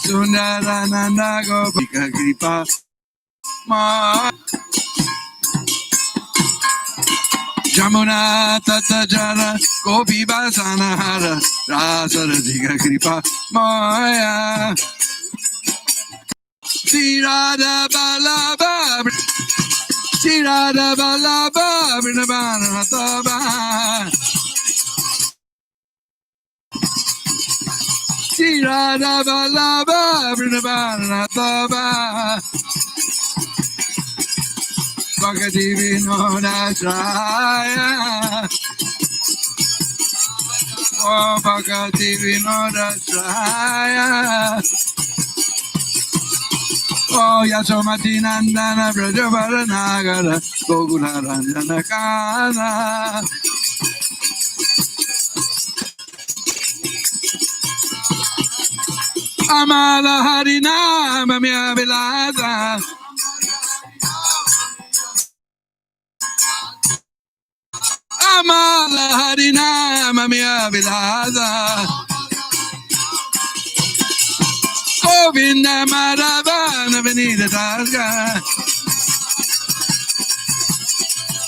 Sundarananda Gopika Kripa Ma Jamuna Tata Jara Gopi Vasana Hara Rasa Radhika Kripa Maya Shirada Balaba Shirada Balaba Vrindavan Hataba Shirada Balaba Vrindavan Hataba Bhakti Vinoda Jaya Oh Bhakti Vinoda Jaya Oh Yasomati Nandana Brajavara Nagara Gokula Ranjana Kana Amala Harinama Mya Vilasa Amala Harinama Mya Vilasa Govinda Madhavana Vinita Tasga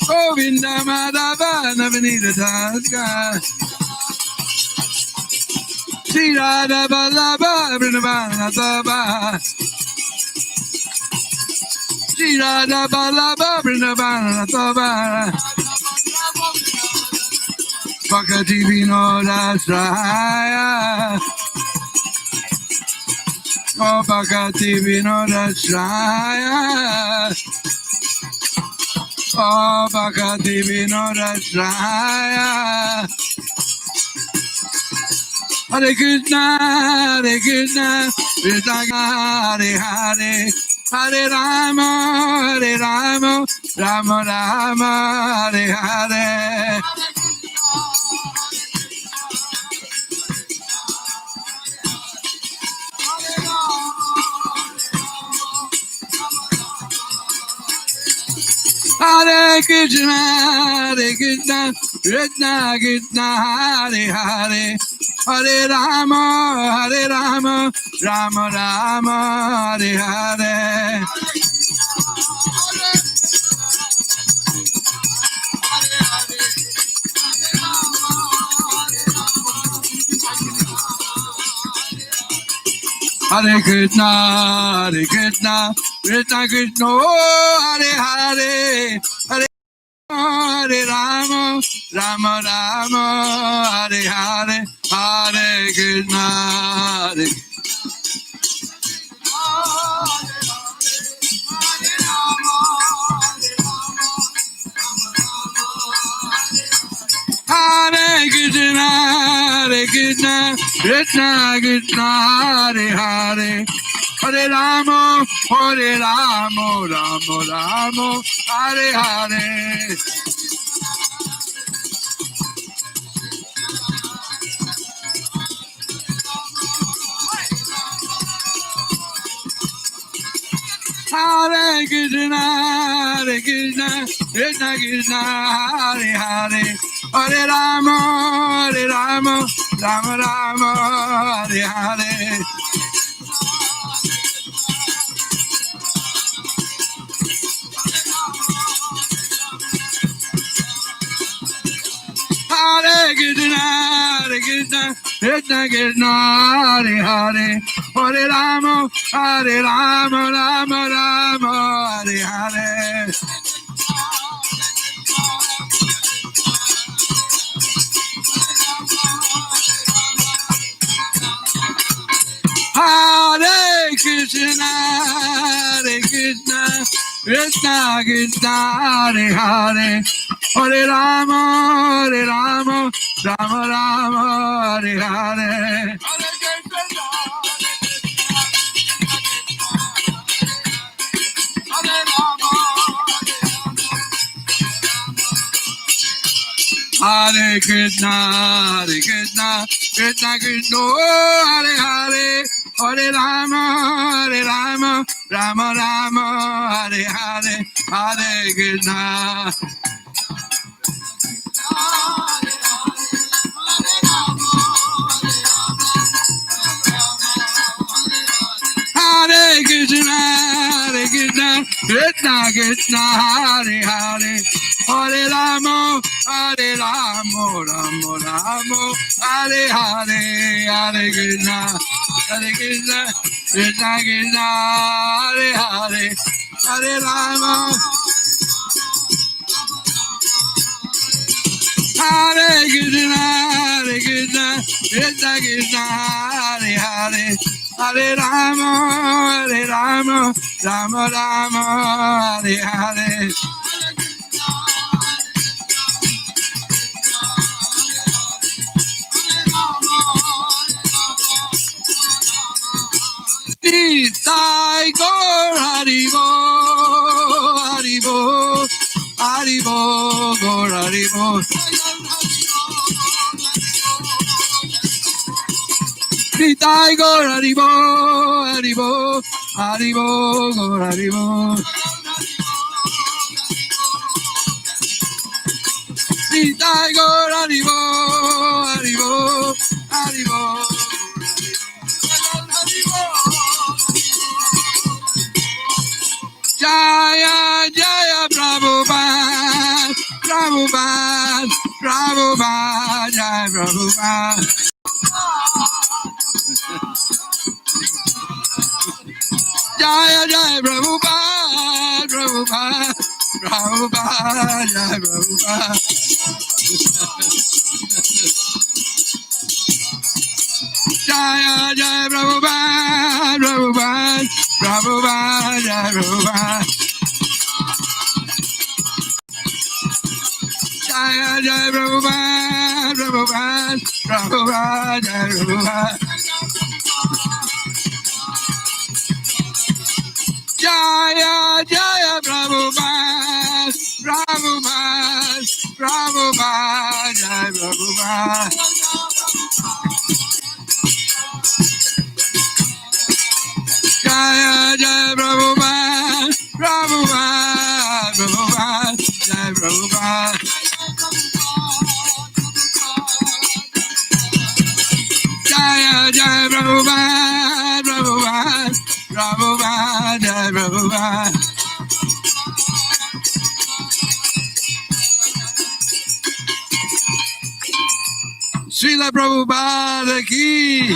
Govinda Madhavana Vinita Tasga Shirada Balaba Vrindavan Hataba Shirada Balaba Vrindavan Hataba Bhakti Vinoda Jaya Oh Bhakti Vinoda Jaya Oh Bhakti Vinoda Jaya Hare Krishna Krishna Hare Hare Hare Rama Rama Rama Hare Hare Hare Krishna Krishna Krishna Hare Hare Hare Rama Rama Rama Hare Hare Hare Krishna Krishna Krishna Hare Hare Hare Rama Rama Hare Hare Hare Krishna Hare Krishna Krishna Krishna Hare Hare Hare Rama Rama Hare Hare Hare Krishna Krishna Krishna Hare Hare Hare Rama Rama Hare Hare Hare Krishna Krishna Krishna Hare Hare Hare Rama Rama Hare Hare Hare Krishna Krishna Krishna Hare Hare Hare Rama Rama Hare Hare Hare Krishna Krishna Hare Hare Hare Rama Rama Hare Hare Hare Krishna Krishna Krishna Hare Hare Hare Rama Rama Rama Hare Hare Hare Krishna Krishna Krishna Hare Hare Hare Rama Hare Krishna Krishna Krishna Hare Hare Hare Rama Rama Rama Hare Hare Sai Gaur Haribo Haribo Haribo Gaur Haribo Sai Gaur Haribo Haribo Haribo Gaur Haribo Sai Gaur Haribo Haribo Haribo Jaya Jaya Prabhupada Prabhupada Prabhupada Jaya Prabhupada Jaya Jaya Prabhupada Prabhupada Prabhupada Jaya Prabhupada Jaya Jaya Prabhupada Prabhupada Prabhupada Jaya Prabhupada Jaya Jaya Prabhupada Prabhupada Prabhupada Jaya Prabhupada Jaya Jaya Prabhupada Prabhupada Prabhupada Jaya Prabhupada Jaya Jaya Prabhupada Prabhupada Prabhupada Jaya Prabhupada Jaya Jaya Prabhupada Prabhupada Prabhupada Jaya Prabhupada Srila Prabhupada ki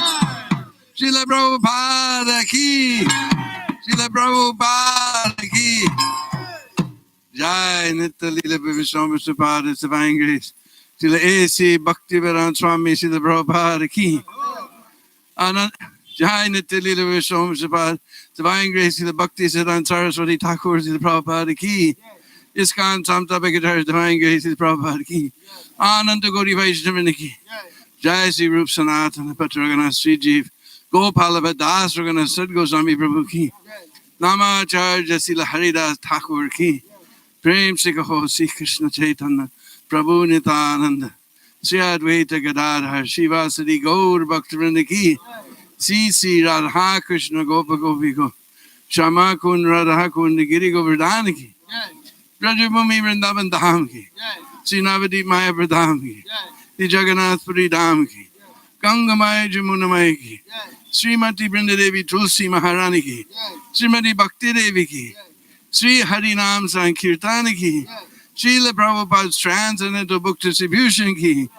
Srila Prabhupada ki Srila Prabhupada ki Jai Nitya Leela Vishwambar Supada Divine Grace Srila A.C. Bhakti-Vedanta Swami Srila Prabhupada ki Anand Jai Nitya Leela Vishwambar Supada Divine Grace Srila Bhakti Siddhanta Saraswati Thakur Srila Prabhupada ki ISKCON Samta Bhagavad Divine Grace Srila Prabhupada ki Ananta Gauri Vaishnavini ki Jai Sri Rup Sanatana Patragana Sri Jeev Gopala Das Ragana Sad Goswami Prabhu ki Namacharya Srila Haridas Thakur ki Prem Sikaho Sri Krishna Chaitanya Prabhu Nityananda Sri Advaita Gadadhar Shivasadi Gaur Bhaktivinoda ki Sri Radha Krishna Gopa Gopiko Shama Kun Radha Kun Giri Govardhan ki Brajabhumi Vrindavan Dham ki Sri Navadip Maya Pradham ki Sri Jagannath Puri Dham ki Gangamaya Jamunamaya ki Srimati Vrindadevi Tulsi Maharani ki Srimati Bhakti Devi ki Sri Harinam Sankirtana ki Srila Prabhupada's Transcendental Book Distribution ki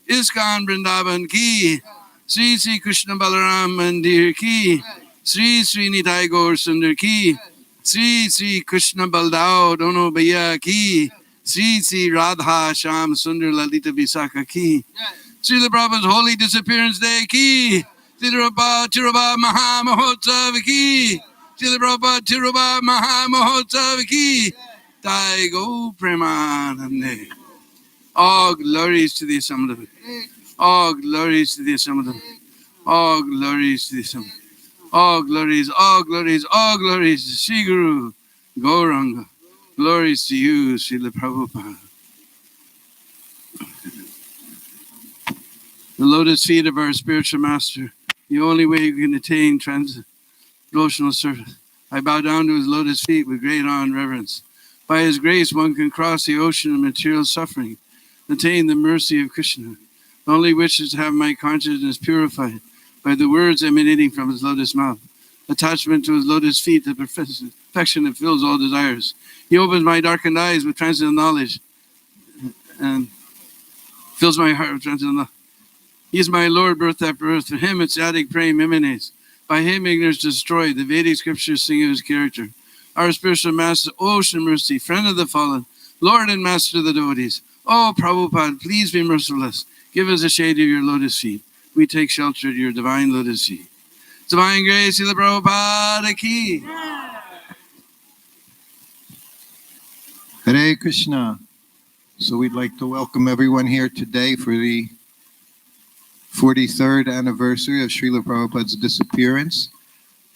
ISKCON Vrindavan ki Sri Sri Krishna Balaram Mandir ki Sri Sri Nitai Gaur Sundar ki Sri Sri Krishna Baldao Dono Bhaiya ki Sri Sri Radha Sham Sundar Lalita Visakha ki Srila Prabhupada's Holy Disappearance Day ki Srila Prabhupada Tirubha Maha Mahotsav ki Srila Prabhupada Tirubha Maha Mahotsav ki Jai Go Premanande. All glories to the Assembled. All glories to the Assembled. All glories to the Assembled. All glories, all glories, all glories to Sri Guru Gauranga. Glories to you, Srila Prabhupada. The lotus feet of our spiritual master, the only way you can attain devotional service. I bow down to his lotus feet with great awe and reverence. By his grace, one can cross the ocean of material suffering, attain the mercy of Krishna. The only wish is to have my consciousness purified by the words emanating from his lotus mouth. Attachment to his lotus feet that professes affection that fills all desires. He opens my darkened eyes with transcendental knowledge and fills my heart with transcendental knowledge. He is my Lord, birth after birth. For him, ecstatic praying emanates. By him, ignorance destroyed. The Vedic scriptures sing of his character. Our spiritual master, ocean mercy, friend of the fallen, Lord and master of the devotees. Oh, Prabhupada, please be merciless. Give us a shade of your lotus feet. We take shelter at your divine lotus feet. Divine grace, Srila Prabhupada ki. Hare Krishna. So we'd like to welcome everyone here today for the 43rd anniversary of Srila Prabhupada's disappearance.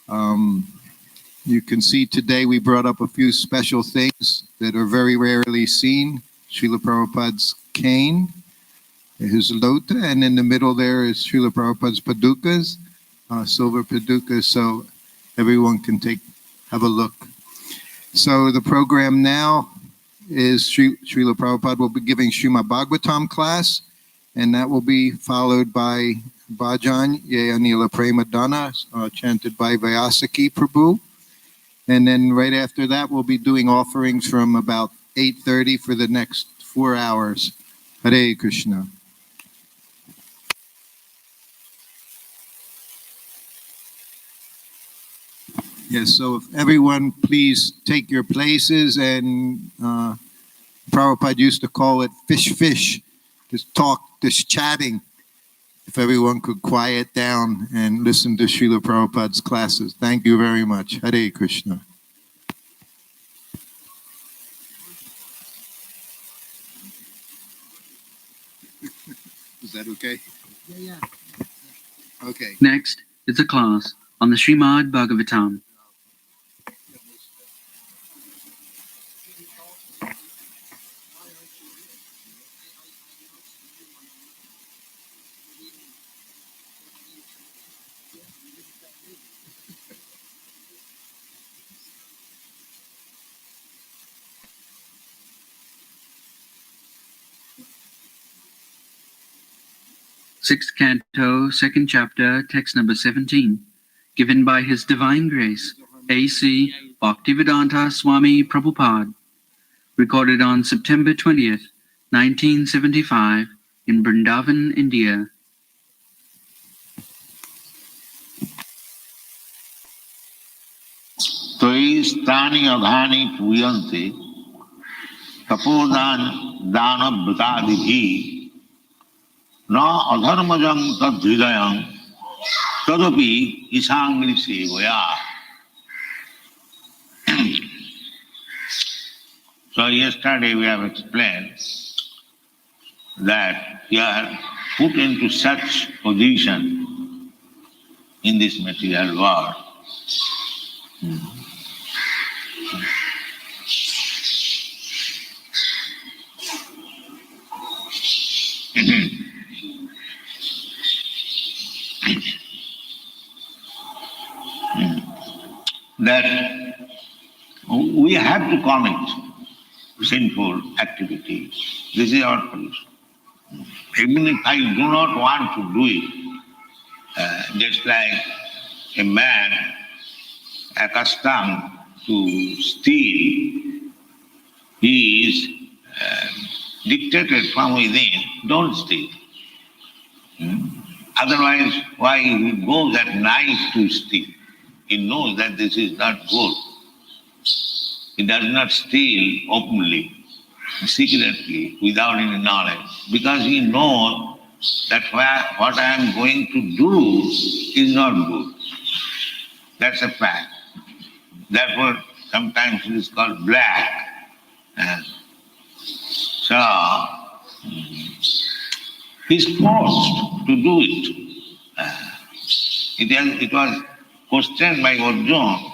You can see today we brought up a few special things that are very rarely seen. Srila Prabhupada's cane, his lota, and in the middle there is Srila Prabhupada's padukas, silver padukas, so everyone can have a look. So the program now is Srila Prabhupada will be giving Srimad Bhagavatam class, and that will be followed by Bhajan Ye Anila Prema Dana, chanted by Vyasaki Prabhu. And then right after that, we'll be doing offerings from about 8:30 for the next 4 hours. Hare Krishna. Yes, so if everyone please take your places, and Prabhupada used to call it fish, just talk, just chatting. If everyone could quiet down and listen to Srila Prabhupada's classes. Thank you very much. Hare Krishna. Is that okay? Yeah. Okay. Next is a class on the Srimad Bhagavatam. Sixth Canto, Second Chapter, Text number 17, given by His Divine Grace, A.C. Bhaktivedanta Swami Prabhupada, recorded on September 20th, 1975, in Vrindavan, India. Toi stani adhani puyante tapodan dana bhatadibhi na adharmajam tad hridayam tadapi isangri sevaya. So yesterday we have explained that we are put into such position in this material world. That we have to commit sinful activities. This is our position. Even if I do not want to do it, just like a man accustomed to steal, he is dictated from within, don't steal. Otherwise, why he goes at night to steal? He knows that this is not good. He does not steal openly, secretly, without any knowledge, because he knows that what I am going to do is not good. That's a fact. Therefore, sometimes it is called black. So, he's forced to do it. It was questioned by Arjuna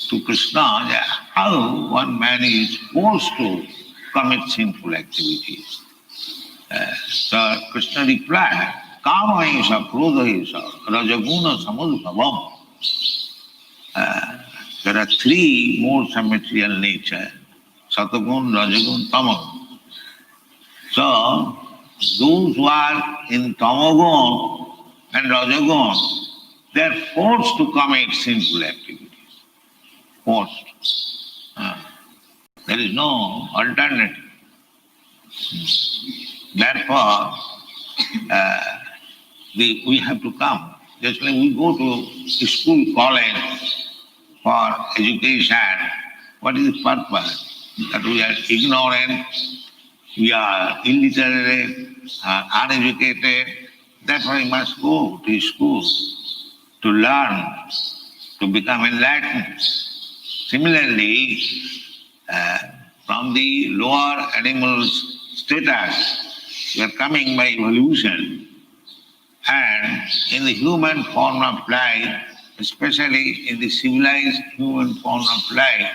to Krishna that how one man is forced to commit sinful activities. So Krishna replied, Kama esha, krodha esha, rajaguna samudbhavam. There are three modes of material nature, satagun, rajagun, tamagun. So those who are in tamagun and rajagun, they are forced to commit sinful activities. forced. There is no alternative. Therefore, we have to come. Just like we go to school, college for education, what is the purpose? That we are ignorant, we are illiterate, uneducated. Therefore, we must go to school to learn, to become enlightened. Similarly, from the lower animals' status, we are coming by evolution. And in the human form of life, especially in the civilized human form of life,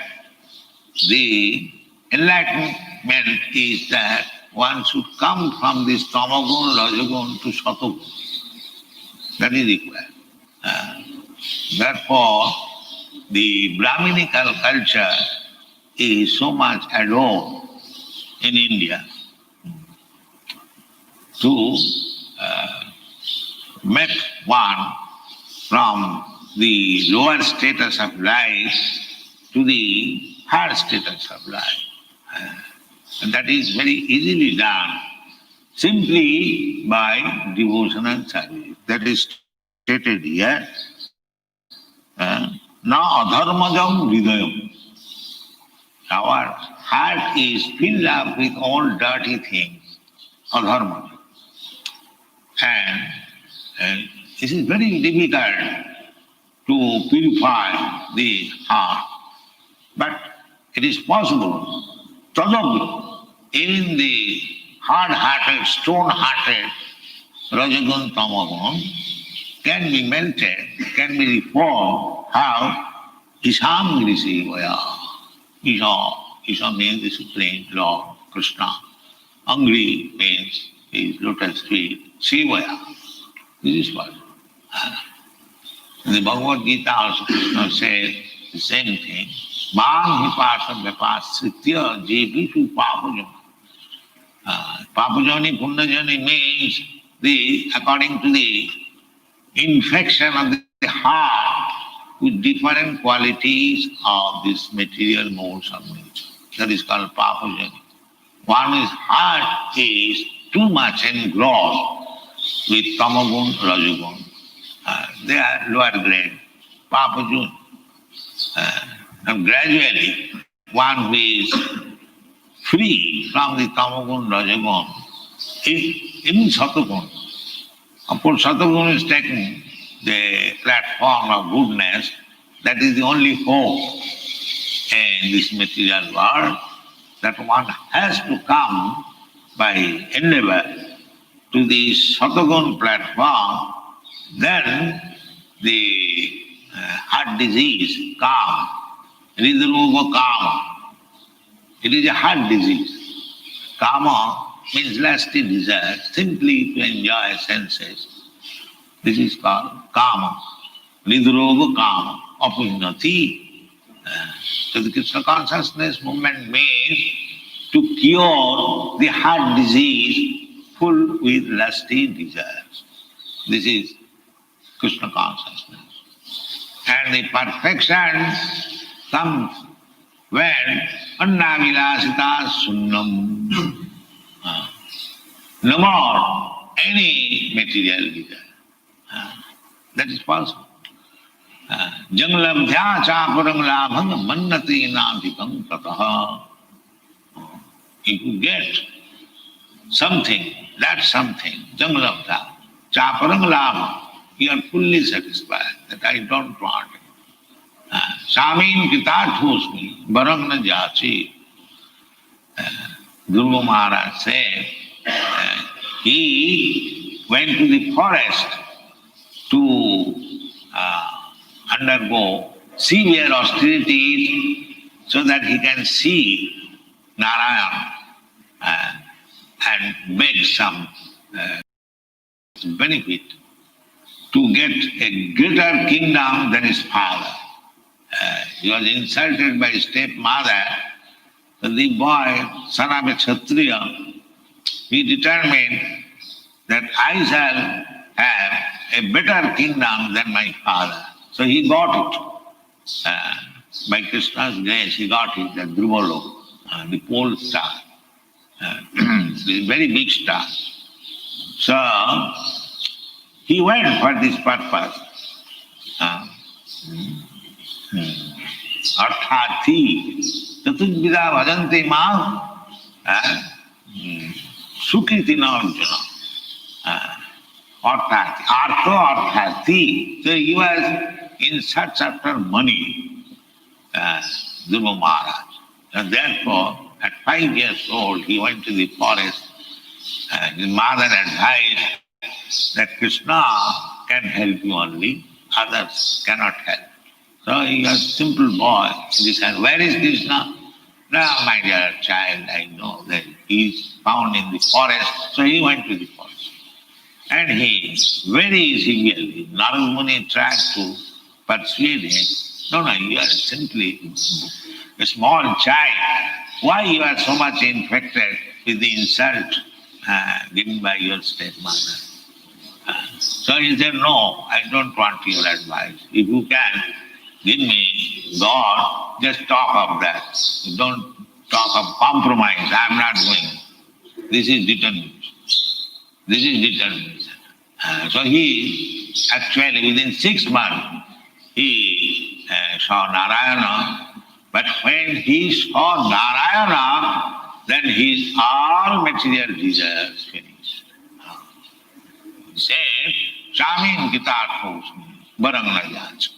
the enlightenment is that one should come from this tamagun, rajagun to satagun. That is required. Therefore, the Brahminical culture is so much adored in India to make one from the lower status of life to the higher status of life. And that is very easily done simply by devotion and service. That is stated here. Na adharmajam hridayam. Our heart is filled up with all dirty things, adharmajam. And it is very difficult to purify the heart. But it is possible. Tadav, even the hard-hearted, stone-hearted rajagun, tamagun can be melted, can be reformed. How? Isham Grisivaya. Isha means the Supreme Lord, Krishna. Angri means his lotus feet, Sivaya. This is what. In the Bhagavad-Gita also Krishna says the same thing. Mam hipasa vyapasritya jevishu papajana. Papajani, punnajani means according to the infection of the heart with different qualities of this material modes of nature. That is called papajani. One is heart is too much engrossed with tamagun, rajagun. They are lower grade, papajun. And gradually, one who is free from the tamagun, rajagun, in satagun. Of course, satagun is taking the platform of goodness. That is the only hope in this material world, that one has to come by endeavor to the satagun platform. Then the heart disease, calm, hridroga kama. It is a heart disease. Kama means lusty desire, simply to enjoy senses. This is called kama. Hridroga kama, apunnati. So the Krishna consciousness movement means to cure the heart disease full with lusty desires. This is Krishna consciousness. And the perfection comes when annavilasita sunnam. No more any material desire. That is possible. Janglabdhya chaparang labhang mannati nadhikam tataha. If you get something, that's something, janglabdhya, chaparang labhang, you are fully satisfied that I don't want it. Samin kitatosmi, barang na jachi. Guru Maharaj said, he went to the forest to undergo severe austerities so that he can see Narayan and beg some benefit to get a greater kingdom than his father. He was insulted by his stepmother. The boy, son of a Kshatriya, he determined that I shall have a better kingdom than my father. So he got it. by Krishna's grace, he got it, the Dhruvalo, the pole star. It's a very big star. So, he went for this purpose. Arthati, Tatudvida Bhajante Mam, Sukriti Arjuna. Arthati, Artho Arthati. So he was in search after money, Dhruva Maharaj. And therefore, at 5 years old, he went to the forest. His mother advised that Krishna can help you only, others cannot help. So he was a simple boy. He said, where is Krishna? No, my dear child, I know that he is found in the forest. So he went to the forest. And he very severely, Narad Muni tried to persuade him. No, you are simply a small child. Why you are so much infected with the insult given by your stepmother? So he said, no, I don't want your advice. If you can give me God, just talk of that. Don't talk of compromise. I am not going. This is determined. This is determined. So he, actually within 6 months, he saw Narayana. But when he saw Narayana, then his all material desires finished. He said, Chamin Gitarthos Barangayach.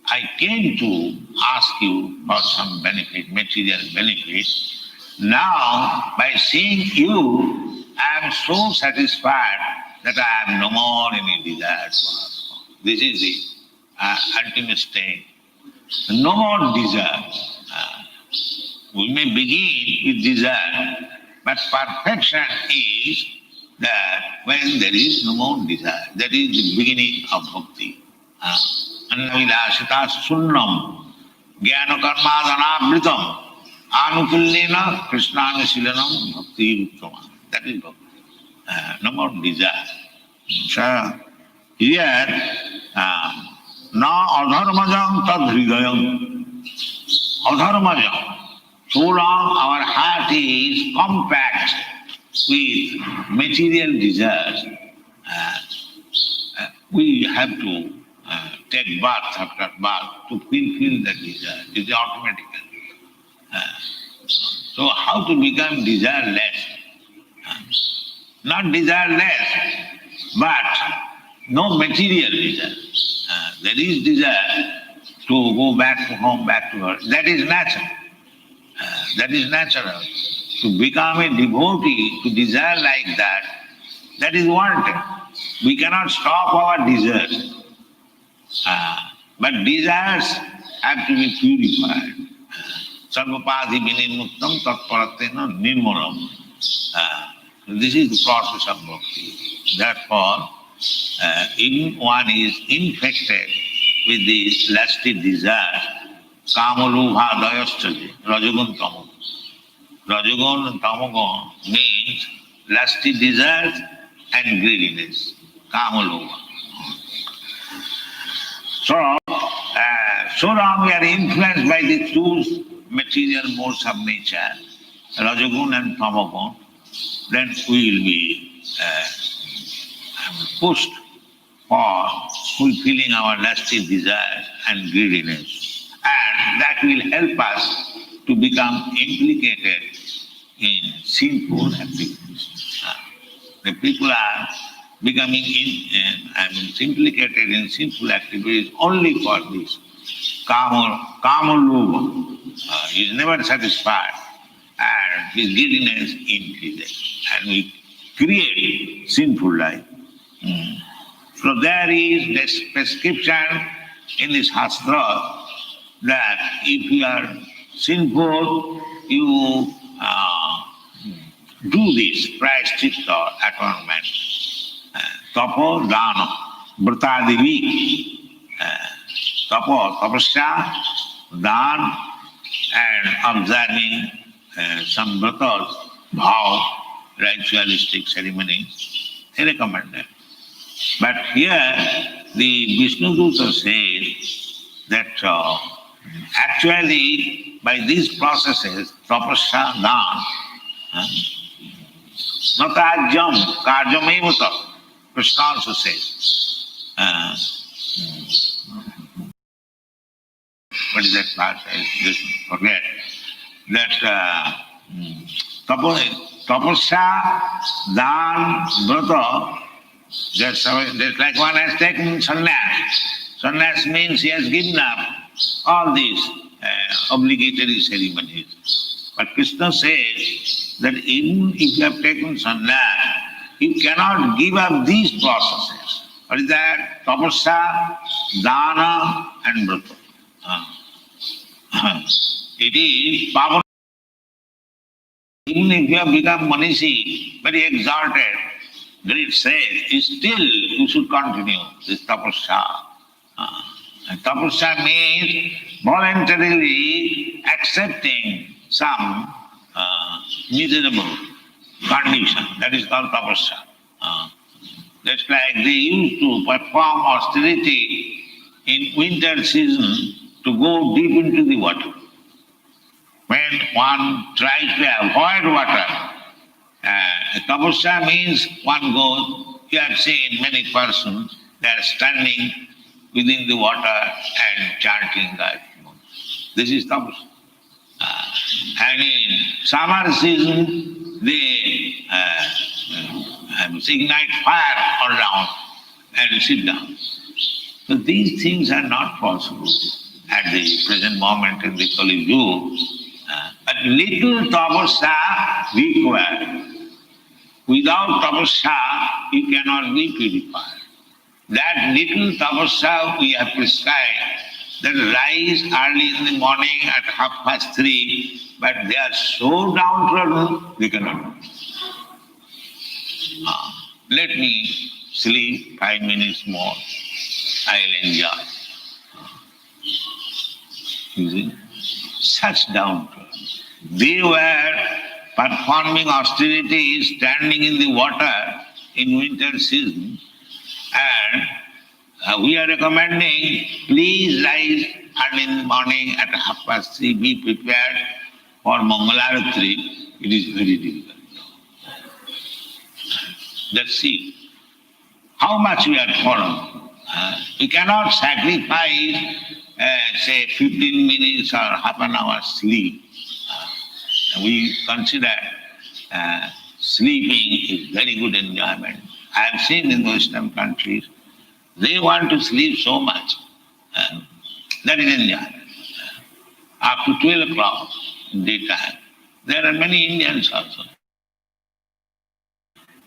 I came to ask you for some benefit, material benefit. Now, by seeing you, I am so satisfied that I have no more any desire to ask for. This is the ultimate state. No more desire. We may begin with desire, but perfection is that when there is no more desire, that is the beginning of bhakti. Annavilashita sunnam jnana karmadhanavritam anukullena krishnanasilanam bhakti uttama. That is bhakti. No more desire. So here, na adharmajam tad hridayam. Adharmajam. So long our heart is compact with material desires, we have to take bath after bath to fulfill that desire. It is automatic. So how to become desireless? Not desireless, but no material desire. There is desire to go back to home, back to her. That is natural. That is natural. To become a devotee, to desire like that, that is wanted. We cannot stop our desires. But desires have to be purified. Sarvapadhi vinimuktam tatparatena nirmalam. This is the process of bhakti. Therefore, if one is infected with these lusty desires, kamalubha dayastaje, rajagun tamagun. Rajagun and tamagun means lusty desires and greediness, kamalubha. So long we are influenced by the two material modes of nature, rajagun and tamagun, then we will be pushed for fulfilling our lusty desires and greediness. And that will help us to become implicated in sinful activities. The people are becoming implicated in sinful activities only for this. Kamalubha is never satisfied and his greediness increases and we create sinful life. So there is this prescription in this Shastra that if you are sinful, you do this prayaschitta atonement. Tapo dana, vrtadivi. Tapo, tapasya, dan, and observing some vratas, bhav, ritualistic ceremonies, they recommended. But here the Vishnu Dutta says that Actually, by these processes, tapasya, dana, natajam, karjamevata, Krishna also says. What is that part? I just forget. That tapasya, dan, brata, that's like one has taken sannyas. Sannyas means he has given up all these obligatory ceremonies. But Krishna says that even if you have taken sannyas, you cannot give up these processes. What is that? Tapasya, dana and brata. It is power. Even if you have become manishi, very exalted, great sage, still you should continue this tapasya. Tapasya means voluntarily accepting some miserable condition. That is called tapasya. That's like they used to perform austerity in winter season to go deep into the water. When one tries to avoid water, tapasya means one goes. You have seen many persons, they are standing within the water and chanting that. This is tapasya. And in summer season, they ignite fire all around and sit down. So these things are not possible at the present moment in the Kali Yuga. A little tapasya required. Without tapasya, you cannot be purified. That little tapasya we have prescribed, that rise early in the morning at 3:30, but they are so downtrodden, they cannot. Let me sleep 5 minutes more. I'll enjoy. You see? Such downtrodden. They were performing austerities, standing in the water in winter season, and we are recommending, please rise early in the morning at 3:30, be prepared for Mangalarati. It is very difficult. Let's see how much we are following. We cannot sacrifice, say, 15 minutes or half an hour sleep. We consider sleeping is very good enjoyment. I have seen in Western countries, they want to sleep so much. That is enjoyment. Up to 12 o'clock in daytime. There are many Indians also.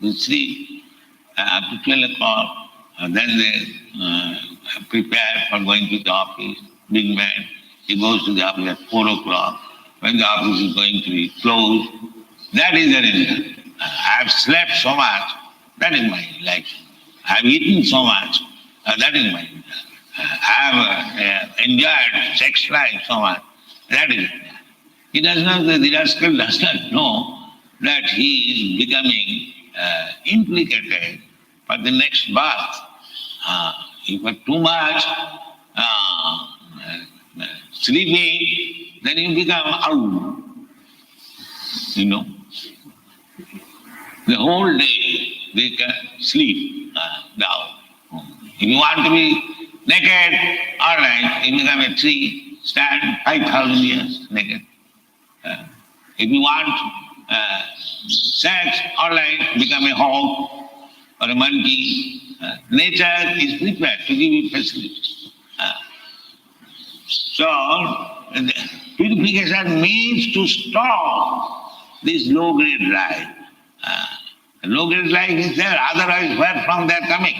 You sleep up to 12 o'clock, and then they prepare for going to the office. Big man, he goes to the office at 4 o'clock. When the office is going to be closed, that is their enjoyment. I have slept so much, that is my life. I have eaten so much, that is my enjoyment. I have enjoyed sex life so much, that is it. He does not, the rascal does not know that he is becoming implicated for the next birth. If you are too much sleeping, then you become out. You know, the whole day they can sleep down. If you want to be naked, all right, you become a tree, stand 5,000 years naked. If you want sex, all right, become a hog or a monkey. Nature is prepared to give you facilities. So, purification means to stop this low-grade life. Low-grade life is there, otherwise where from they are coming?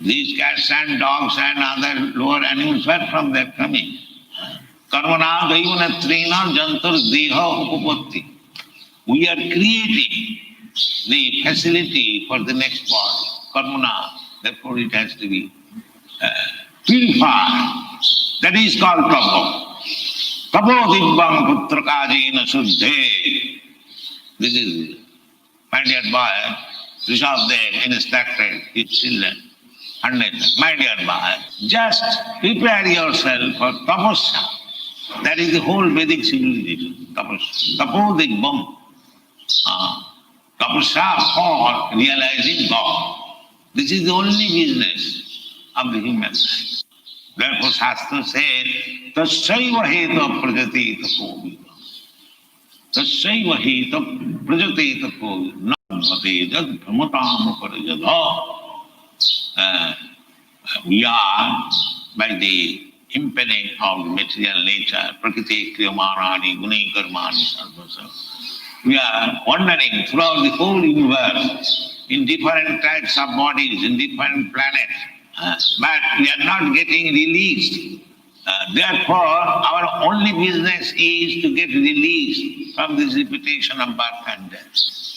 These cats and dogs and other lower animals, where from they are coming? Karmana daivanatrina jantar deha upapatti. We are creating the facility for the next body, karmana, therefore it has to be purified. That is called tapo. Tapo dibbam putrakajena suddhe. This is my dear boy, Rishabdev instructed his children. 100. My dear boy, just prepare yourself for tapasya. That is the whole Vedic civilization. Tapasya. Tapodik bomb. Tapasya for realizing God. This is the only business of the human life. Therefore, Shastra said, Tasyaiva heta prajati tapo. Tasyaiva heta prajati tapo. Nambhate jag brahmatam parajadha. We are, by the impediment of material nature, prakriti kriyamanani guni karmani sarvasa, we are wandering throughout the whole universe in different types of bodies, in different planets, but we are not getting released. Therefore, our only business is to get released from this repetition of birth and death.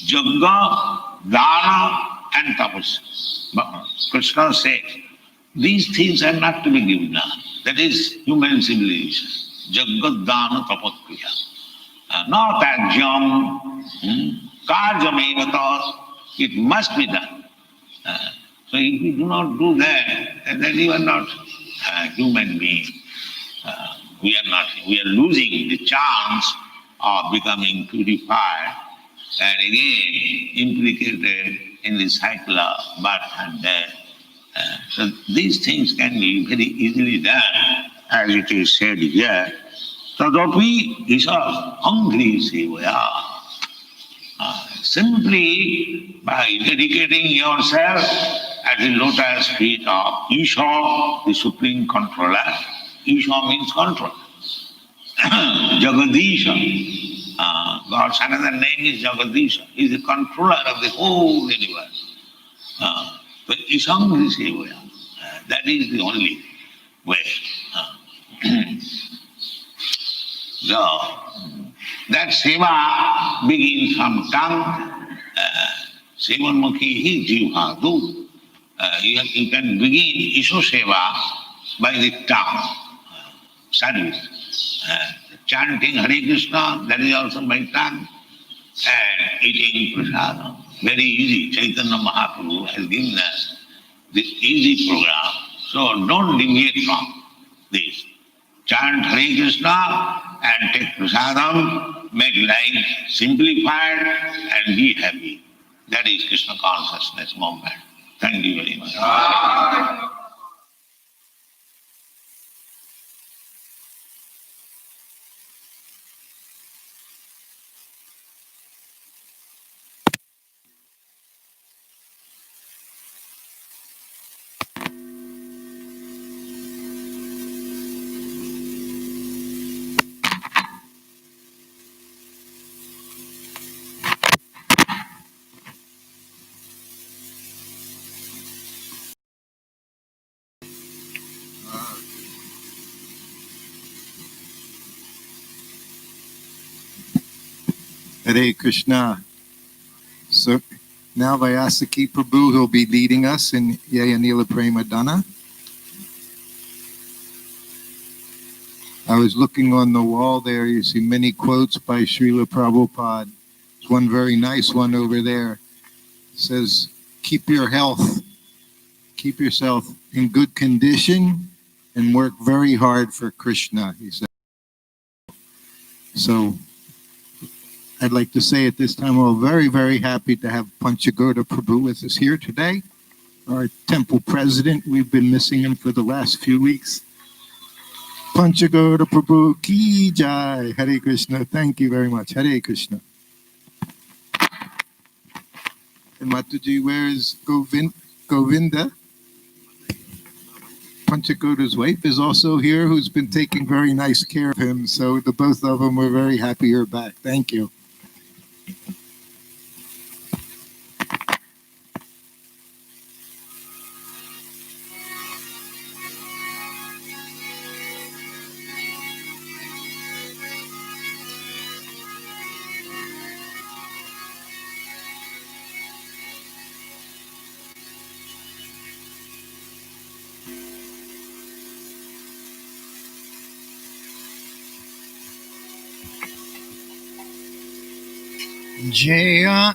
Yajna, dana, and tapasya. But Krishna says, these things are not to be given up. That is human civilization. Jagat dana tapakriya. Not ajyam, karjamevata. It must be done. So if you do not do that, then you are not a human being. We are losing the chance of becoming purified and again implicated in the cycle of birth and death. So these things can be very easily done, as it is said here. Tadapi isha angri sevaya. Simply by dedicating yourself at the lotus feet of Isha, the Supreme Controller. Isha means control. Jagadisha. God's another name is Jagadisha. He is the controller of the whole universe. But Ishangri Sevaya, that is the only way. So, that seva begins from tongue. Sevanmukhi hi jivhadu. You can begin Isha seva by the tongue. Service. Chanting Hare Krishna, that is also by tongue. And eating prasadam. Very easy. Chaitanya Mahaprabhu has given us this easy program. So don't deviate from this. Chant Hare Krishna and take prasadam, make life simplified and be happy. That is Krishna consciousness movement. Thank you very much. Hare Krishna. So now Vyasaki Prabhu will be leading us in Yayanila Prema Dana. I was looking on the wall there, you see many quotes by Srila Prabhupada. There's one very nice one over there. It says, keep your health, keep yourself in good condition and work very hard for Krishna, he said. So I'd like to say at this time, we're very, very happy to have Panchagoda Prabhu with us here today. Our temple president, we've been missing him for the last few weeks. Panchagoda Prabhu ki jai. Hare Krishna. Thank you very much. Hare Krishna. And Mataji, where is Govinda? Panchagoda's wife is also here, who's been taking very nice care of him. So the both of them were very happy you're back. Thank you. Jaya.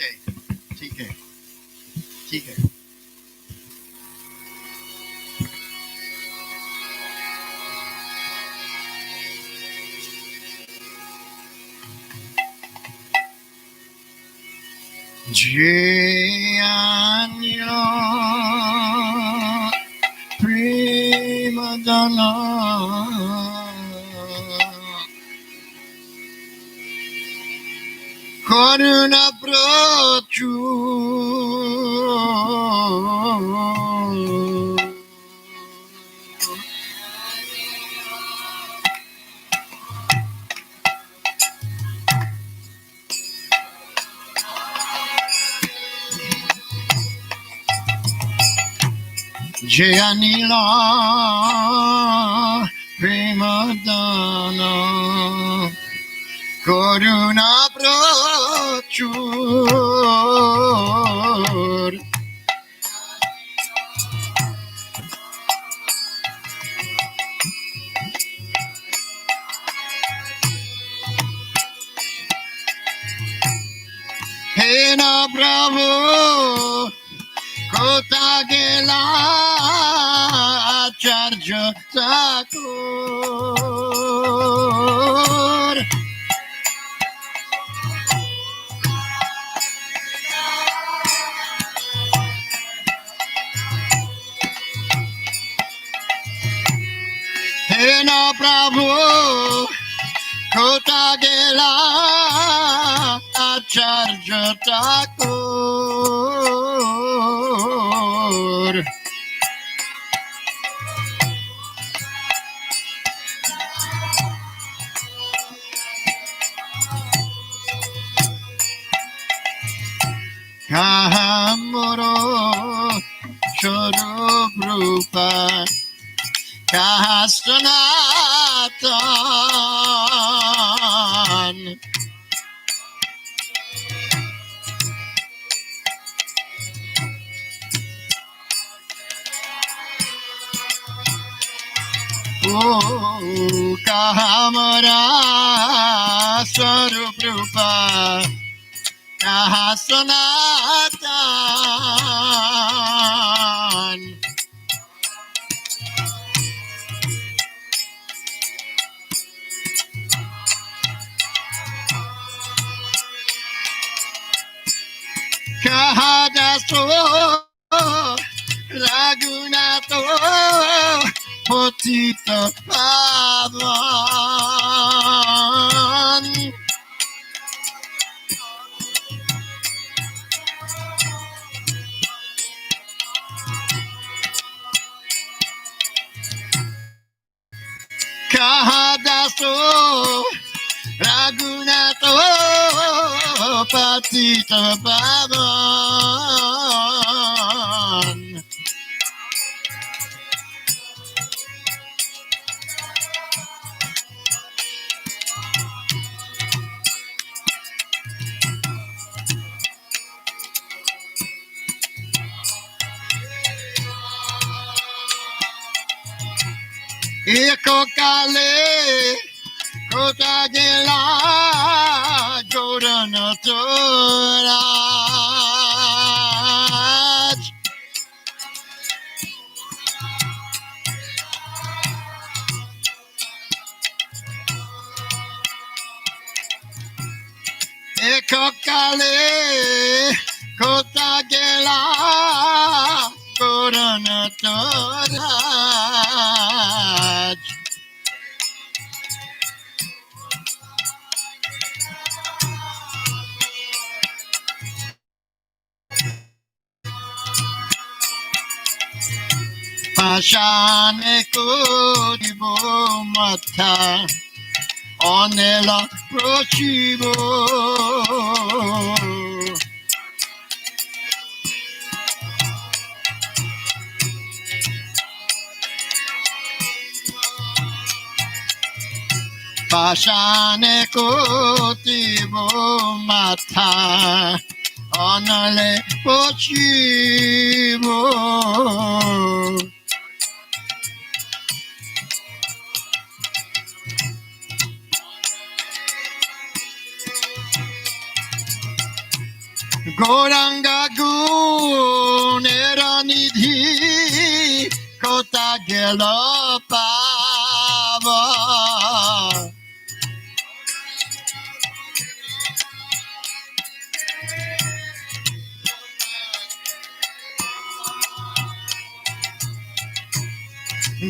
ठीक है ठीक है Jaya Prima Dana Karuna Prachur Jayanila Premadana Karuna Prachur Hena Bravo Kota Gela Acharya Thakur Hena Prabhu Kota Gela Acharya Thakur Kahamoro Swarup Rupa Kahasanatan Oh Kahamara Swarup Rupa Kahasanatan Kahadaso Ragunato Potito Pavan Kahadaso Ragunato Potito Pavan Eko Kale Kota Gela Gorana Toraj Eko Kale Kota Gela Gorana Toraj Pashane Kodibo Mata Onela Prochibo Pashane Kodibo Mata Onele Prochibo Goranga Gunera Nidhi Kota Gelo Pava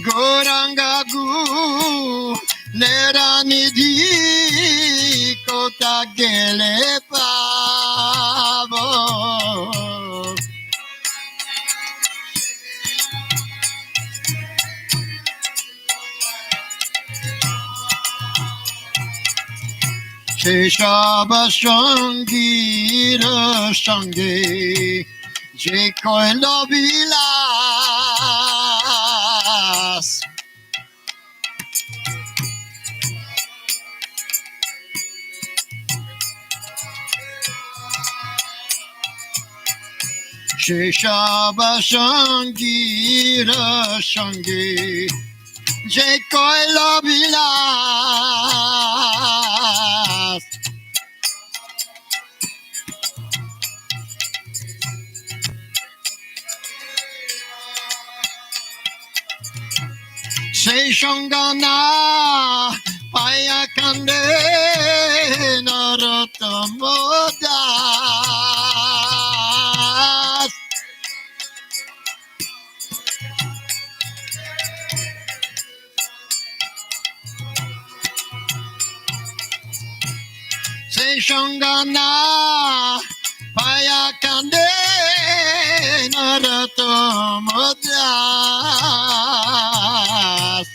Goranga Gunera Nidhi Kota Gele Pava Sheshaba Shangira Shange Je Koilo Vilas Sheshaba Shangira Shange Je Koilo Vilas Sheshangana Payakande Narotamodas Sheshangana Payakande Narotamodas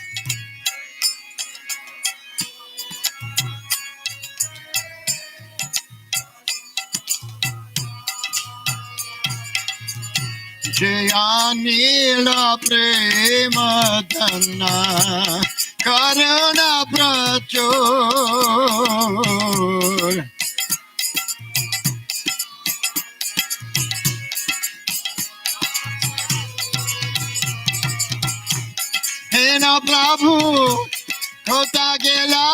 Jayanila Premadana Karuna Prachur Hena Prabhu Kota Gela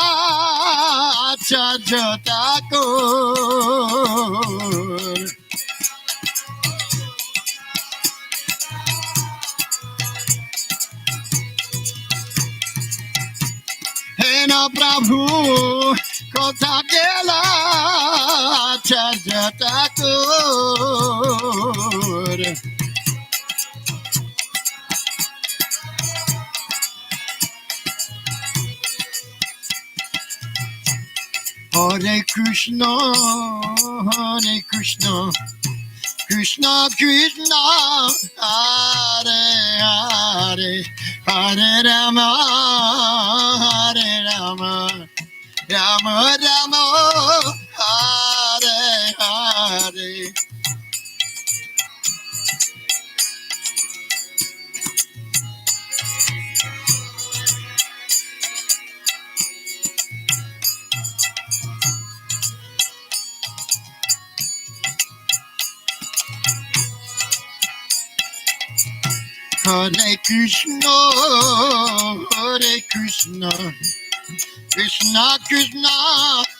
Chajotakur Hena Prabhu Kota Gela Chajotakur Hare Krishna, Hare Krishna, Krishna Krishna, Hare Hare, Hare Rama, Hare Rama, Rama Rama, Hare Hare. Hare Krishna, Hare Krishna, Krishna Krishna,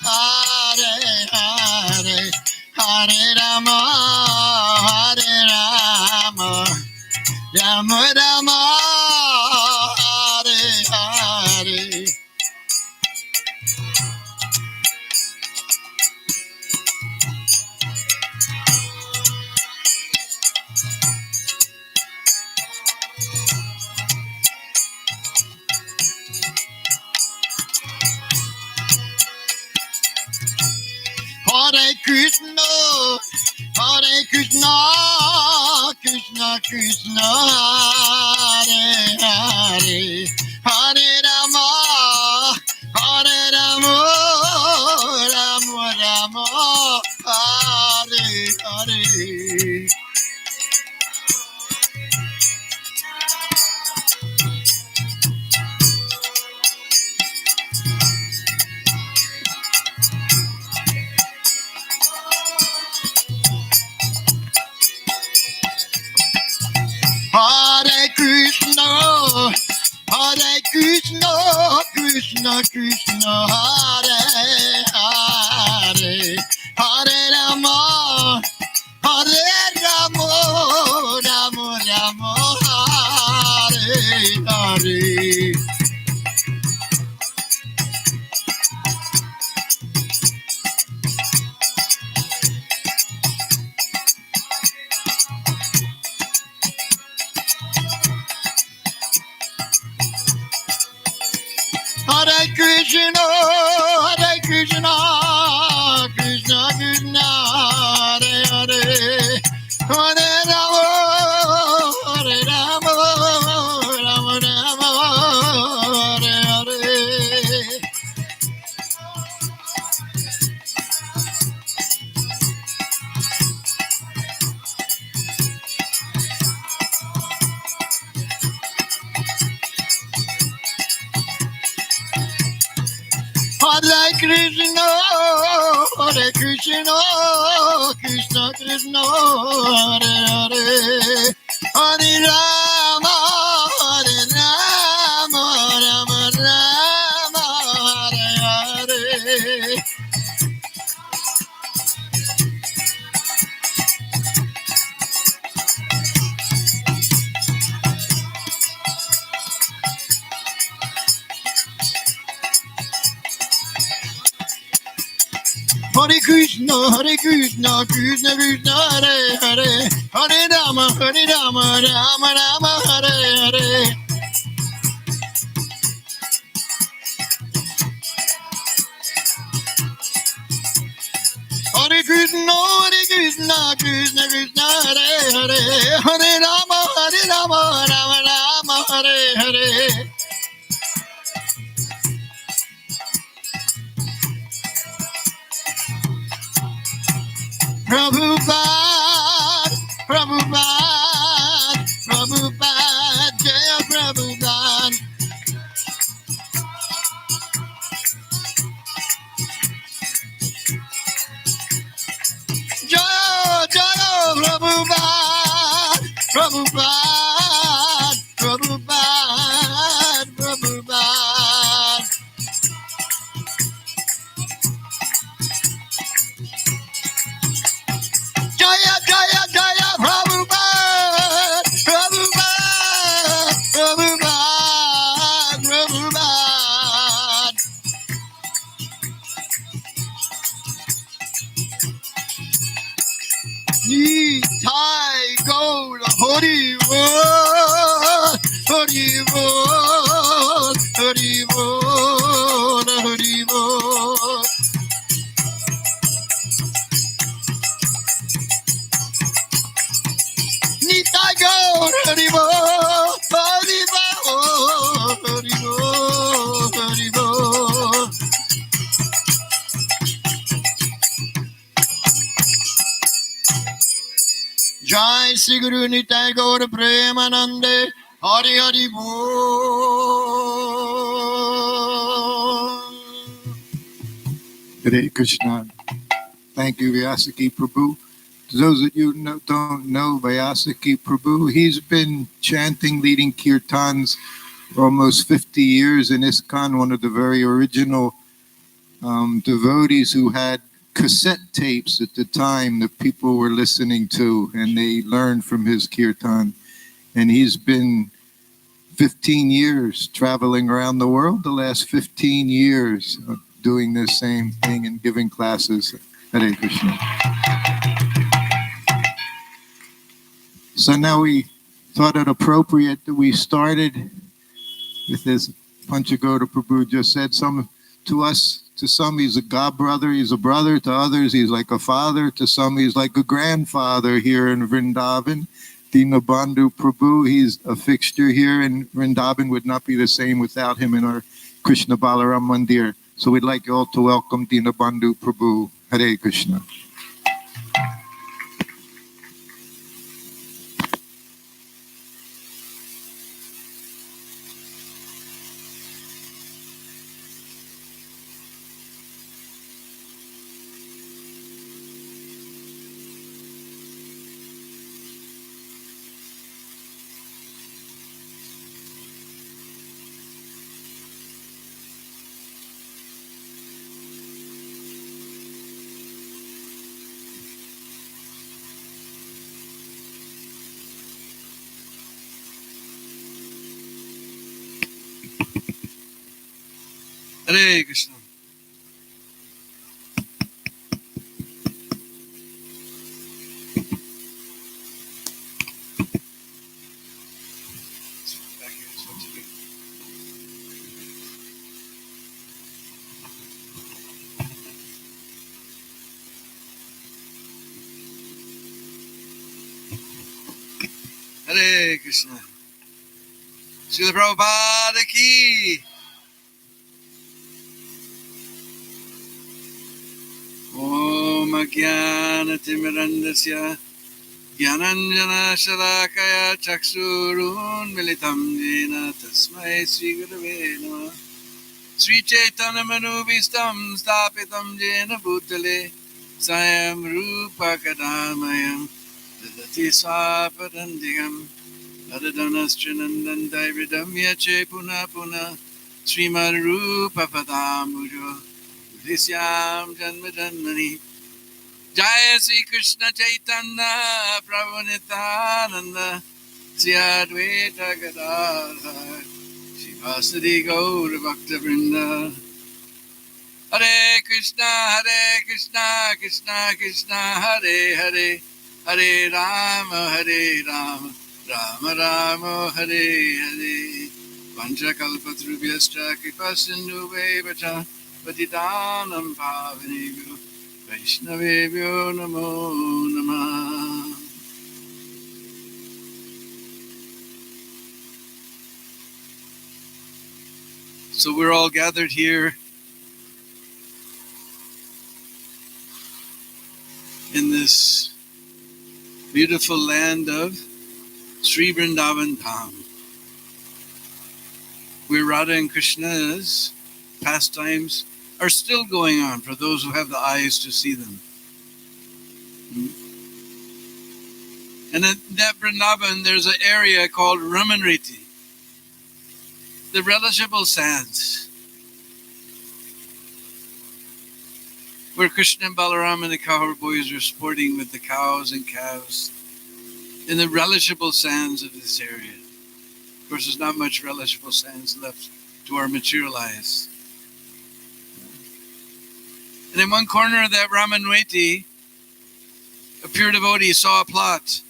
Hare Hare, Hare Rama, Hare Rama, Rama Rama, Hare Hare. Hare Krishna, Hare Krishna, Krishna Krishna, Hare Hare, Hare Rama, Hare Rama, Rama Rama, Hare Hare. Hare Krishna, Hare Krishna, Krishna Krishna, Hare Hare, Hare Rama, Krishna, Hare Krishna, Krishna Krishna, Hare Hare, Hare Rama, Hare Rama, Rama Rama, Hare Hare. Hare Krishna, Hare Krishna, Krishna Krishna, Hare Hare, Hare Rama, Hare Rama, Rama Rama, Hare Hare. Hare Krishna, Hare Krishna, Krishna Krishna, Hare Hare, Hare Rama, Rama Rama, Hare Hare. Hare Krishna, Krishna Krishna, Hare Hare, Hare Rama, Rama Rama, Hare Hare. Prabhupada, Prabhupada, Prabhupada, Jaya Prabhupada. Jaya, Jaya Prabhupada, Prabhupada, Prabhupada, Prabhupada. Jaya, Jaya, Jaya Prabhupada, Prabhupada, Prabhupada, Prabhupada. Nitai Gaura Hari Bol, Hari Bol, Hari Bol, Hari Bol. Nitai Gaura Hari Bol, Hari Bol, Hari Bol, Hari Bol. Jai Sri Guru Nitai Gaura Premanande, Hari Hari Bol. Hare Krishna. Thank you, Vyasaki Prabhu. To those that you don't know Vyasaki Prabhu, he's been chanting, leading kirtans for almost 50 years in ISKCON, one of the very original devotees who had cassette tapes at the time that people were listening to, and they learned from his kirtan. And he's been 15 years traveling around the world, the last 15 years doing this same thing and giving classes. Hare Krishna. So now we thought it appropriate that we started with this Panchagoda Prabhu just said. To some he's a god brother, he's a brother. To others he's like a father. To some he's like a grandfather here in Vrindavan. Dinabandhu Prabhu, he's a fixture here, and Vrindavan would not be the same without him in our Krishna Balaram Mandir. So we'd like you all to welcome Dinabandhu Prabhu. Hare Krishna. Hare Krishna. Srila Prabhupada ki. Om Jnana Timirandasya Jnananjana Shalakaya Chaksurun Militam Jena Tasmai Sri Gurave Namah. Sri Chaitanya Manubhistam Stapitam Jena Bhutale Sayam Rupa Kadamayam Tadati Swapadandigam Adadanastranadan Daividam Yache Puna Puna Srimad Rupa Padamujo Visyam Janma Janmani Jaya Sri Krishna Chaitanya Prabhu Nityananda Sri Advaita Gadadhar Shivasadi Gaur Bhakta Vrinda Hare Krishna Krishna Krishna Hare Hare Hare Rama Rama Rama Hare Hare Vanchakalpatrubhyascha Kripasindhuveva Patitanam Pavanebhyo Vaishnavebhyo Namo Namah. So we're all gathered here in this beautiful land of Sri Vrindavan Dham, where Radha and Krishna's pastimes are still going on for those who have the eyes to see them. And at that Vrindavan, there's an area called Ramanriti, the relishable sands, where Krishna and Balaram and the cowherd boys are sporting with the cows and calves in the relishable sands of this area. Of course, there's not much relishable sands left to our material eyes. And in one corner of that Ramanriti, a pure devotee saw a plot,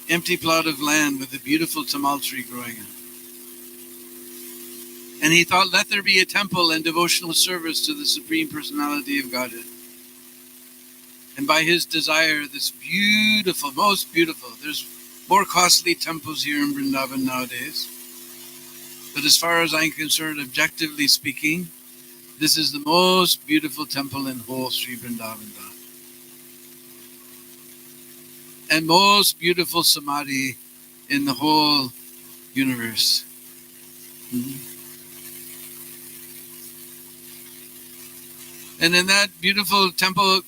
empty plot of land with a beautiful tamal tree growing on. And he thought, let there be a temple and devotional service to the Supreme Personality of Godhead. And by his desire, this beautiful, most beautiful, there's more costly temples here in Vrindavan nowadays. But as far as I'm concerned, objectively speaking, this is the most beautiful temple in whole Sri Vrindavan Dham. And most beautiful samadhi in the whole universe. And in that beautiful temple,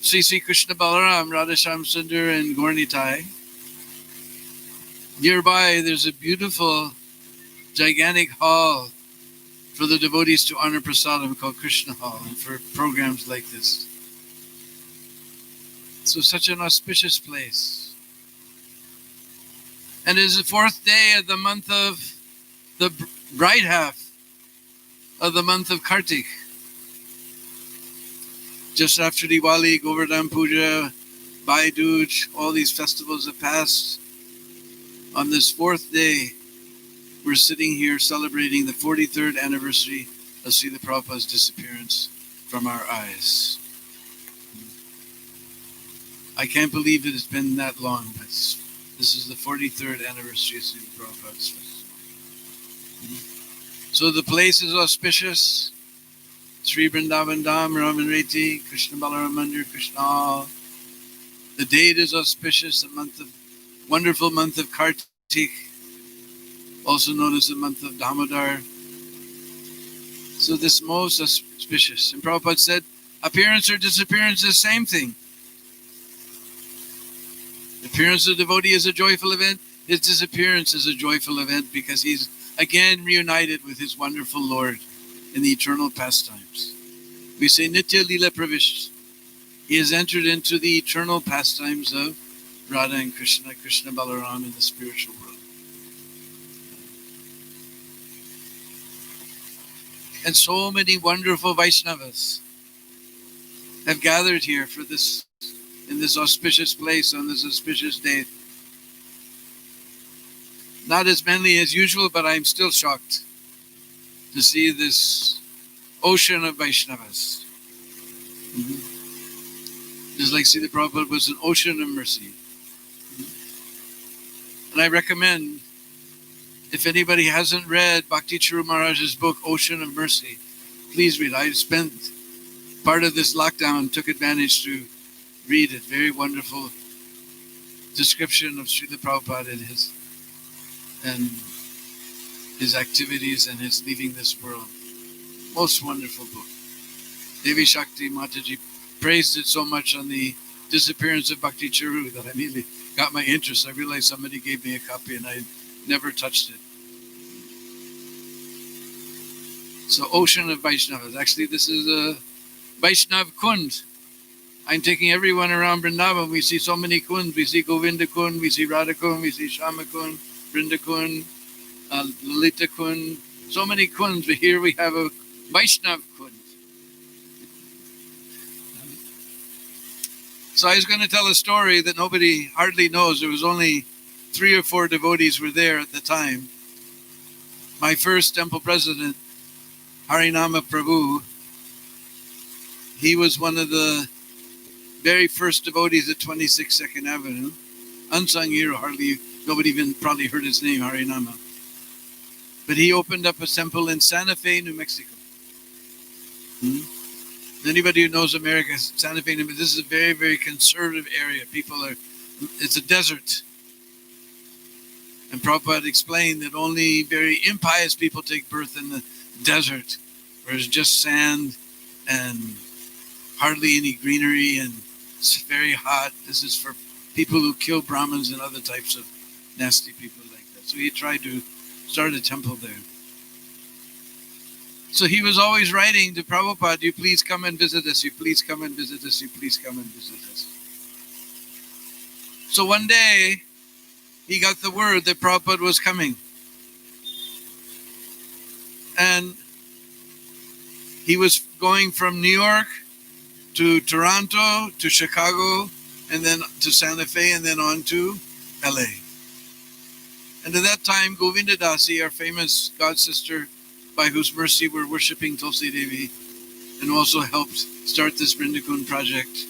Sri Krishna Balaram, Radha Shyam Sundar, and Gaurnitai, nearby there's a beautiful, gigantic hall for the devotees to honor prasadam called Krishna Hall, and for programs like this. So such an auspicious place. And it is the fourth day of the month of the bright half of the month of Kartik. Just after Diwali, Govardhan Puja, Bhai Dooj, all these festivals have passed. On this fourth day, we're sitting here celebrating the 43rd anniversary of Srila Prabhupada's disappearance from our eyes. I can't believe it has been that long, but this is the 43rd anniversary of Srila Prabhupada's festival. So the place is auspicious. Sri Vrindavan Dham, Ramanriti, Krishna Balaram Mandir, Krishna Hall. The date is auspicious, wonderful month of Kartik, also known as the month of Damodar. So this most auspicious. And Prabhupada said, appearance or disappearance is the same thing. The appearance of the devotee is a joyful event. His disappearance is a joyful event because he's again reunited with his wonderful Lord in the eternal pastimes. We say Nitya Lila Pravish. He has entered into the eternal pastimes of Radha and Krishna, Krishna Balaram in the spiritual world. And so many wonderful Vaishnavas have gathered here for this, in this auspicious place on this auspicious day. Not as many as usual, but I'm still shocked to see this ocean of Vaishnavas. Just like Srila Prabhupada was an ocean of mercy. And I recommend, if anybody hasn't read Bhakti Churu Maharaj's book, Ocean of Mercy, please read. I spent part of this lockdown, took advantage to read it. Very wonderful description of Srila Prabhupada and his activities and his leaving this world. Most wonderful book. Devi Shakti Mataji praised it so much on the disappearance of Bhakti Charu that I immediately got my interest. I realized somebody gave me a copy and I never touched it. So Ocean of Vaishnavas. Actually, this is a Vaishnav Kund. I'm taking everyone around Vrindavan. We see so many kunds. We see Govinda Kund, we see Radha Kund, we see Shama Kund, Vrinda Kund, Lalita Kund. So many kunds. But here we have a Vaishnav Kund. So I was going to tell a story that nobody hardly knows. There was only 3 or 4 devotees were there at the time. My first temple president, Harinama Prabhu, he was one of the very first devotees at 26 2nd Avenue. Unsung hero, hardly, nobody even probably heard his name, Harinama. But he opened up a temple in Santa Fe, New Mexico. Anybody who knows America, Santa Fe, this is a very, very conservative area. It's a desert. And Prabhupada explained that only very impious people take birth in the desert, where it's just sand and hardly any greenery and it's very hot. This is for people who kill Brahmins and other types of nasty people like that. So he tried to start a temple there. So he was always writing to Prabhupada, you please come and visit us, you please come and visit us, you please come and visit us. So one day, he got the word that Prabhupada was coming. And he was going from New York to Toronto, to Chicago, and then to Santa Fe, and then on to LA. And at that time, Govinda Dasi, our famous god sister, by whose mercy we're worshipping Tulsi Devi, and also helped start this Vrindavan project.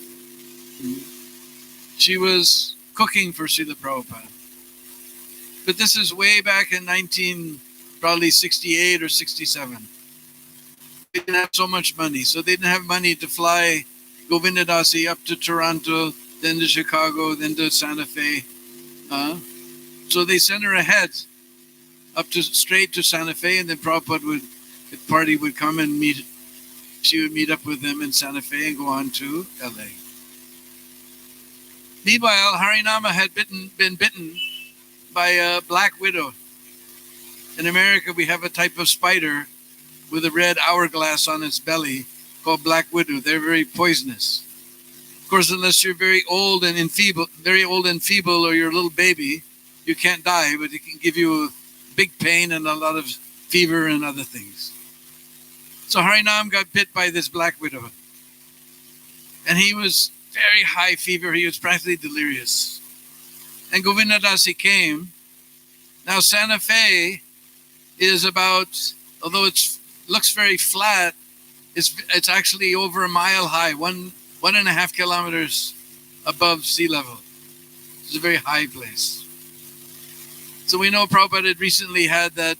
She was cooking for Srila Prabhupada. But this is way back in 1968 or 67. They didn't have so much money, so they didn't have money to fly Govinda Dasi up to Toronto, then to Chicago, then to Santa Fe. So they sent her ahead straight to Santa Fe, and then Prabhupada the party would come and she would meet up with them in Santa Fe and go on to LA. Meanwhile, Harinama had been bitten by a black widow. In America, we have a type of spider with a red hourglass on its belly called black widow. They're very poisonous. Of course, unless you're very old and feeble, or you're a little baby, you can't die, but it can give you a big pain and a lot of fever and other things. So Harinam got bit by this black widow. And he was very high fever. He was practically delirious. And Govinda Dasi came. Now Santa Fe is about, although it looks very flat, it's actually over a mile high, 1.5 kilometers above sea level. It's a very high place. So we know Prabhupada had recently had that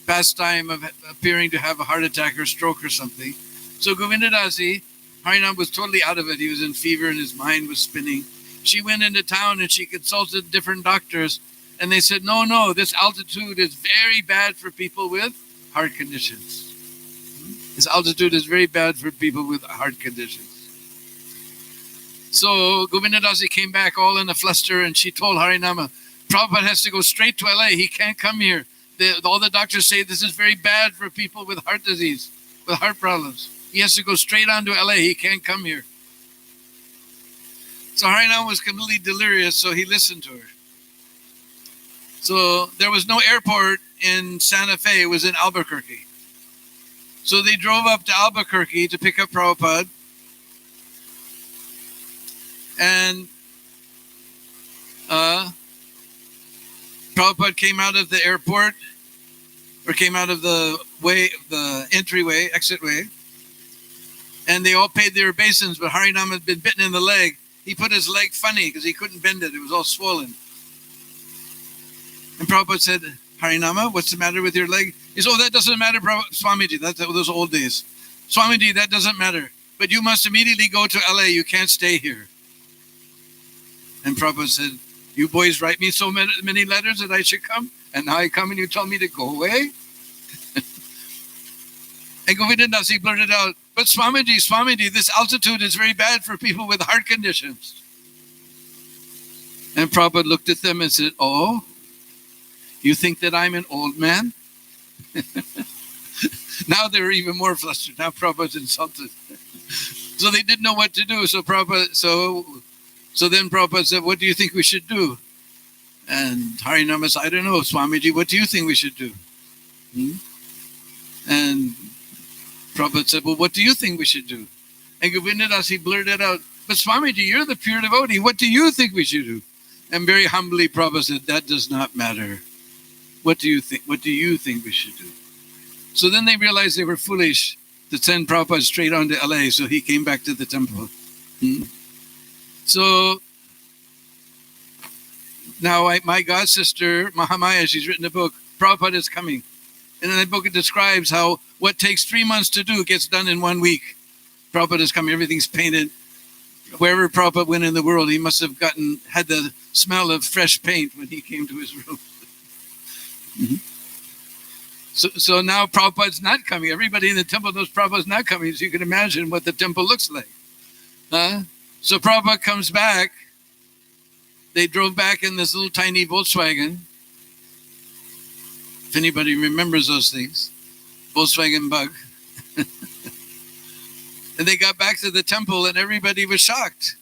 pastime of appearing to have a heart attack or stroke or something. So Govinda Dasi, Harinam was totally out of it. He was in fever and his mind was spinning. She went into town and she consulted different doctors and they said, no, this altitude is very bad for people with heart conditions. This altitude is very bad for people with heart conditions. So Govinda Dasi came back all in a fluster and she told Harinama, Prabhupada has to go straight to LA. He can't come here. All the doctors say this is very bad for people with heart disease, with heart problems. He has to go straight on to LA. He can't come here. So Harinam was completely delirious, so he listened to her. So there was no airport in Santa Fe. It was in Albuquerque. So they drove up to Albuquerque to pick up Prabhupada. And Prabhupada came out of the airport, or came out of the entryway, exitway, and they all paid their obeisance, but Harinam had been bitten in the leg. He put his leg funny because he couldn't bend it. It was all swollen. And Prabhupada said, Harinama, what's the matter with your leg? He said, oh, that doesn't matter, Swamiji. That's those old days. Swamiji, that doesn't matter. But you must immediately go to LA. You can't stay here. And Prabhupada said, you boys write me so many letters that I should come. And now I come and you tell me to go away? And Govindandas, he blurted out, but Swamiji, this altitude is very bad for people with heart conditions. And Prabhupada looked at them and said, oh, you think that I'm an old man? Now they were even more flustered. Now Prabhupada's insulted. So they didn't know what to do. So then Prabhupada said, what do you think we should do? And Harinama said, I don't know, Swamiji, what do you think we should do? And Prabhupada said, well, what do you think we should do? And Govindadas, he blurted out, but Swamiji, you're the pure devotee. What do you think we should do? And very humbly, Prabhupada said, that does not matter. What do you think? What do you think we should do? So then they realized they were foolish to send Prabhupada straight on to LA. So he came back to the temple. So now my god sister, Mahamaya, she's written a book, Prabhupada is Coming. And in that book it describes how what takes 3 months to do gets done in 1 week. Prabhupada is coming, everything's painted. Wherever Prabhupada went in the world, he must have had the smell of fresh paint when he came to his room. So now Prabhupada's not coming. Everybody in the temple knows Prabhupada's not coming, so you can imagine what the temple looks like. So Prabhupada comes back. They drove back in this little tiny Volkswagen. If anybody remembers those things, Volkswagen Bug. And they got back to the temple and everybody was shocked.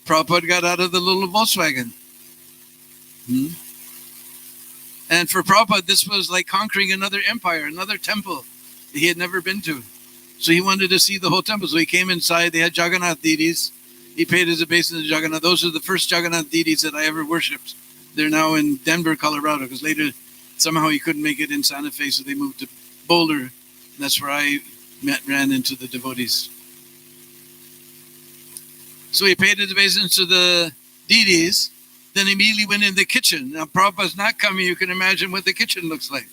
Prabhupada got out of the little Volkswagen. And for Prabhupada, this was like conquering another empire, another temple that he had never been to. So he wanted to see the whole temple. So he came inside. They had Jagannath deities. He paid his obeisance to Jagannath. Those are the first Jagannath deities that I ever worshipped. They're now in Denver, Colorado, because later somehow he couldn't make it in Santa Fe, so they moved to Boulder. And that's where I ran into the devotees. So he paid his obeisance to the deities, then immediately went in the kitchen. Now Prabhupada's not coming, you can imagine what the kitchen looks like.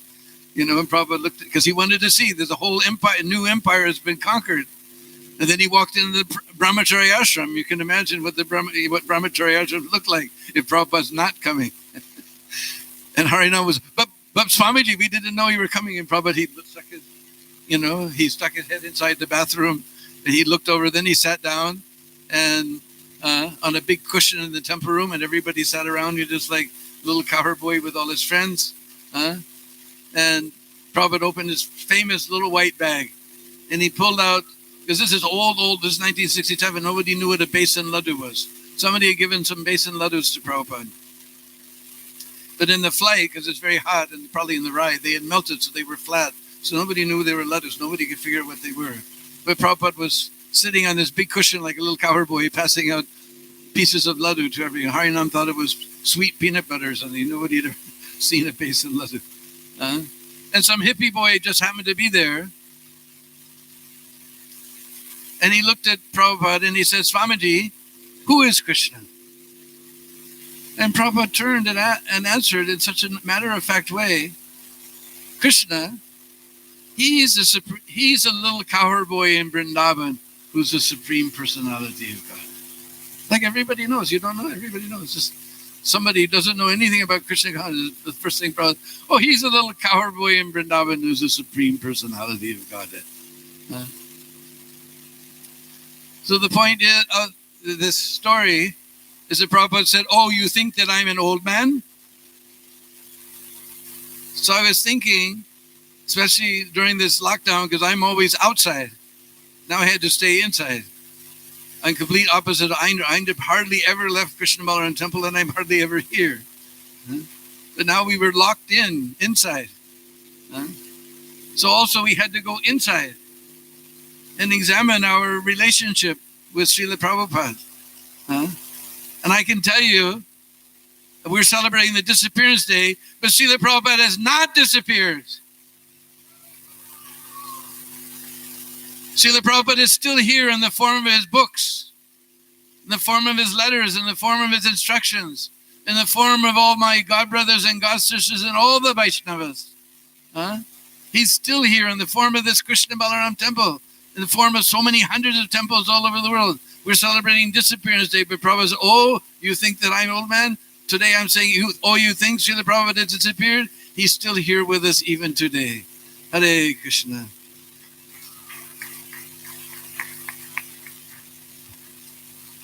And Prabhupada looked, because he wanted to see, there's a whole empire, new empire has been conquered. And then he walked into the Brahmachari ashram. You can imagine what Brahmachari ashram looked like if Prabhupada's not coming. And Harinam was, but Swamiji, we didn't know you were coming. And Prabhupada, he stuck his head inside the bathroom and he looked over, then he sat down and on a big cushion in the temple room, and everybody sat around you just like a little cowboy with all his friends. And Prabhupada opened his famous little white bag and he pulled out, because this is old, this is 1967, nobody knew what a basin laddu was. Somebody had given some basin laddus to Prabhupada. But in the flight, because it's very hot and probably in the ride, they had melted so they were flat. So nobody knew they were laddus. Nobody could figure out what they were. But Prabhupada was sitting on this big cushion like a little cowboy, passing out pieces of laddu to everyone. Harinam thought it was sweet peanut butter or something. Nobody had ever seen a basin laddu. And some hippie boy just happened to be there. And he looked at Prabhupada and he said, Swamiji, who is Krishna? And Prabhupada turned and answered in such a matter-of-fact way, Krishna, he's a little cowboy in Vrindavan who's the Supreme Personality of God. Like everybody knows. You don't know, everybody knows. Just somebody who doesn't know anything about Krishna consciousness, the first thing Prabhupada, he's a little cowboy in Vrindavan who's the Supreme Personality of Godhead. So the point of this story is that Prabhupada said, you think that I'm an old man? So I was thinking, especially during this lockdown, because I'm always outside. Now I had to stay inside. I'm complete opposite. I hardly ever left Krishna Balaram Temple, and I'm hardly ever here. But now we were locked inside. So also we had to go inside and examine our relationship with Srila Prabhupada. And I can tell you, we're celebrating the Disappearance Day, but Srila Prabhupada has not disappeared. Srila Prabhupada is still here in the form of his books, in the form of his letters, in the form of his instructions, in the form of all my God brothers and God sisters and all the Vaishnavas. He's still here in the form of this Krishna Balaram temple, in the form of so many hundreds of temples all over the world. We're celebrating Disappearance Day, but Prabhupada says, oh, you think that I'm old man? Today I'm saying, you think Srila Prabhupada disappeared? He's still here with us even today. Hare Krishna.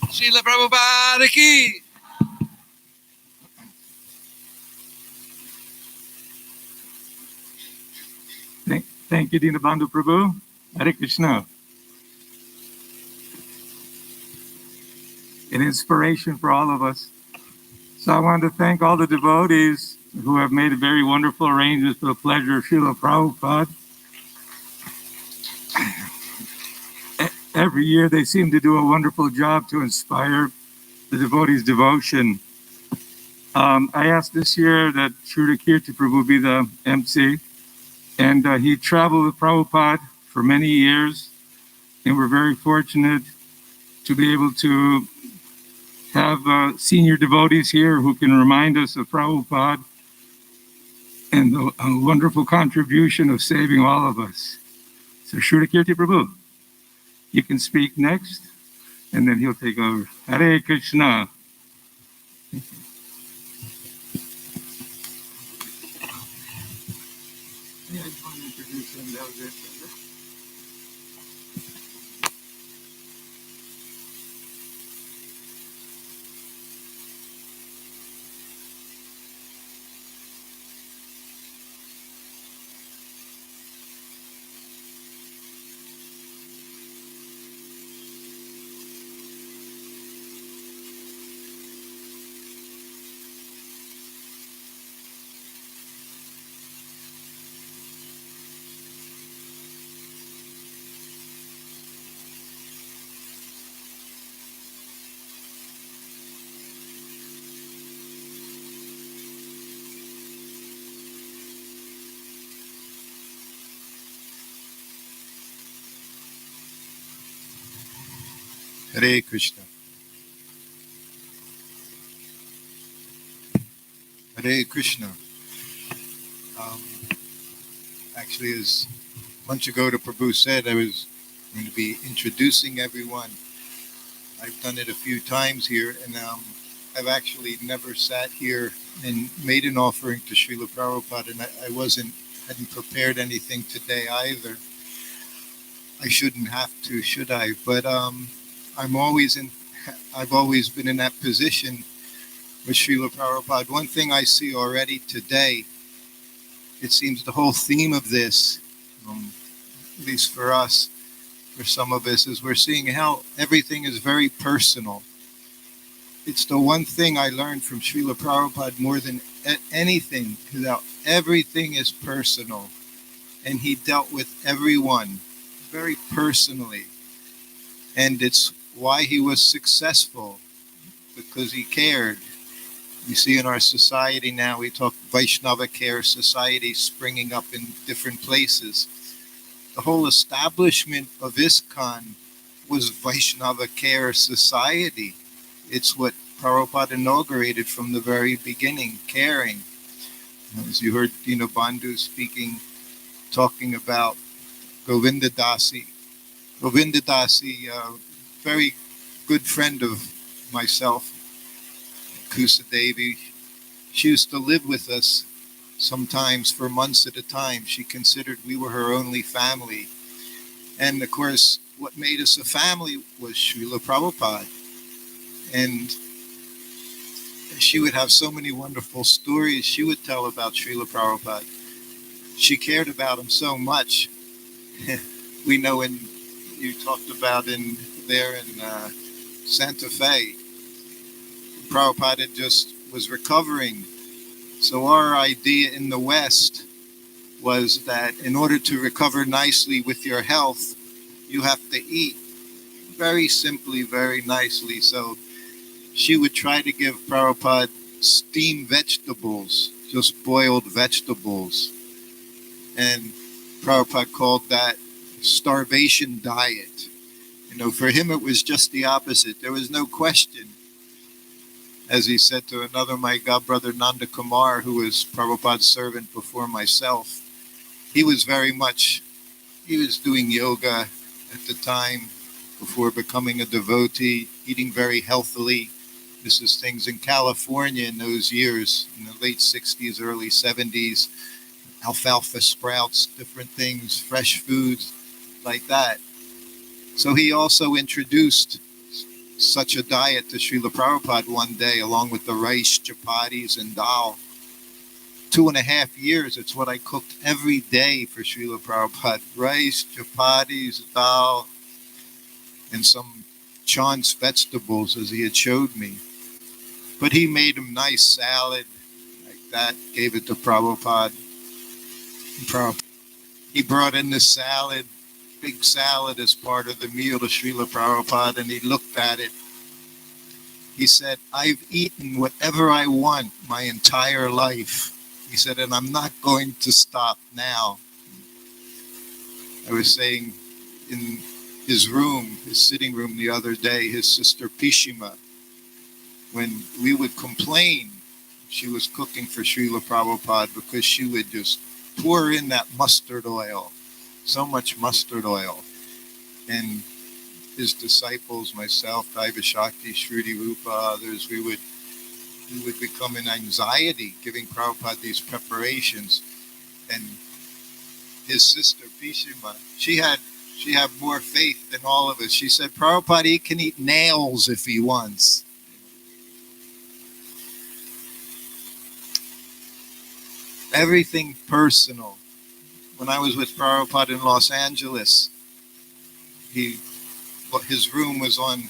Srila Prabhupada ki. Thank you, Dinabandhu Prabhu. Hare Krishna. An inspiration for all of us. So I wanted to thank all the devotees who have made a very wonderful arrangements for the pleasure of Srila Prabhupada. Every year they seem to do a wonderful job to inspire the devotees' devotion. I asked this year that Srila Kirti Prabhu be the MC, and he traveled with Prabhupada for many years, and we're very fortunate to be able to have senior devotees here who can remind us of Prabhupada and the wonderful contribution of saving all of us. So Srila Kirti Prabhu, you can speak next, and then he'll take over. Hare Krishna. I just want to introduce him. That was it. Hare Krishna. Hare Krishna. Actually, as a month ago to Prabhu said, I was going to be introducing everyone. I've done it a few times here, and I've actually never sat here and made an offering to Srila Prabhupada, and I hadn't prepared anything today either. I shouldn't have to, should I? But I've always been in that position with Srila Prabhupada. One thing I see already today, it seems the whole theme of this, at least for us, for some of us, is we're seeing how everything is very personal. It's the one thing I learned from Srila Prabhupada more than anything, how everything is personal. And he dealt with everyone very personally. And it's why he was successful, because he cared. You see in our society now, we talk Vaishnava care society springing up in different places. The whole establishment of ISKCON was Vaishnava care society. It's what Prabhupada inaugurated from the very beginning, caring. As you heard Dinabandhu talking about Govinda Dasi. Govinda Dasi, very good friend of myself, Kusa Devi. She used to live with us sometimes for months at a time. She considered we were her only family. And of course, what made us a family was Srila Prabhupada. And she would have so many wonderful stories she would tell about Srila Prabhupada. She cared about him so much. We know when you talked about there in Santa Fe, Prabhupada just was recovering. So our idea in the West was that in order to recover nicely with your health, you have to eat very simply, very nicely. So she would try to give Prabhupada steamed vegetables, just boiled vegetables. And Prabhupada called that starvation diet. For him it was just the opposite. There was no question. As he said to another, my godbrother Nanda Kumar, who was Prabhupada's servant before myself, he was doing yoga at the time before becoming a devotee, eating very healthily. This is things in California in those years, in the late 60s, early 70s, alfalfa sprouts, different things, fresh foods like that. So he also introduced such a diet to Srila Prabhupada one day, along with the rice, chapatis, and dal. 2.5 years, it's what I cooked every day for Srila Prabhupada. Rice, chapatis, dal, and some chance vegetables, as he had showed me. But he made him nice salad, like that, gave it to Prabhupada. He brought in the salad, big salad, as part of the meal to Srila Prabhupada, and he looked at it. He said, I've eaten whatever I want my entire life. He said, and I'm not going to stop now. I was saying in his room, his sitting room the other day, his sister Pishima, when we would complain, she was cooking for Srila Prabhupada because she would just pour in that mustard oil, so much mustard oil. And his disciples, myself, Daiva Shakti, Shruti Rupa, others, we would become in anxiety giving Prabhupada these preparations. And his sister Pishima, she had more faith than all of us. She said, Prabhupada, he can eat nails if he wants. Everything personal. When I was with Prabhupada in Los Angeles, his room was on,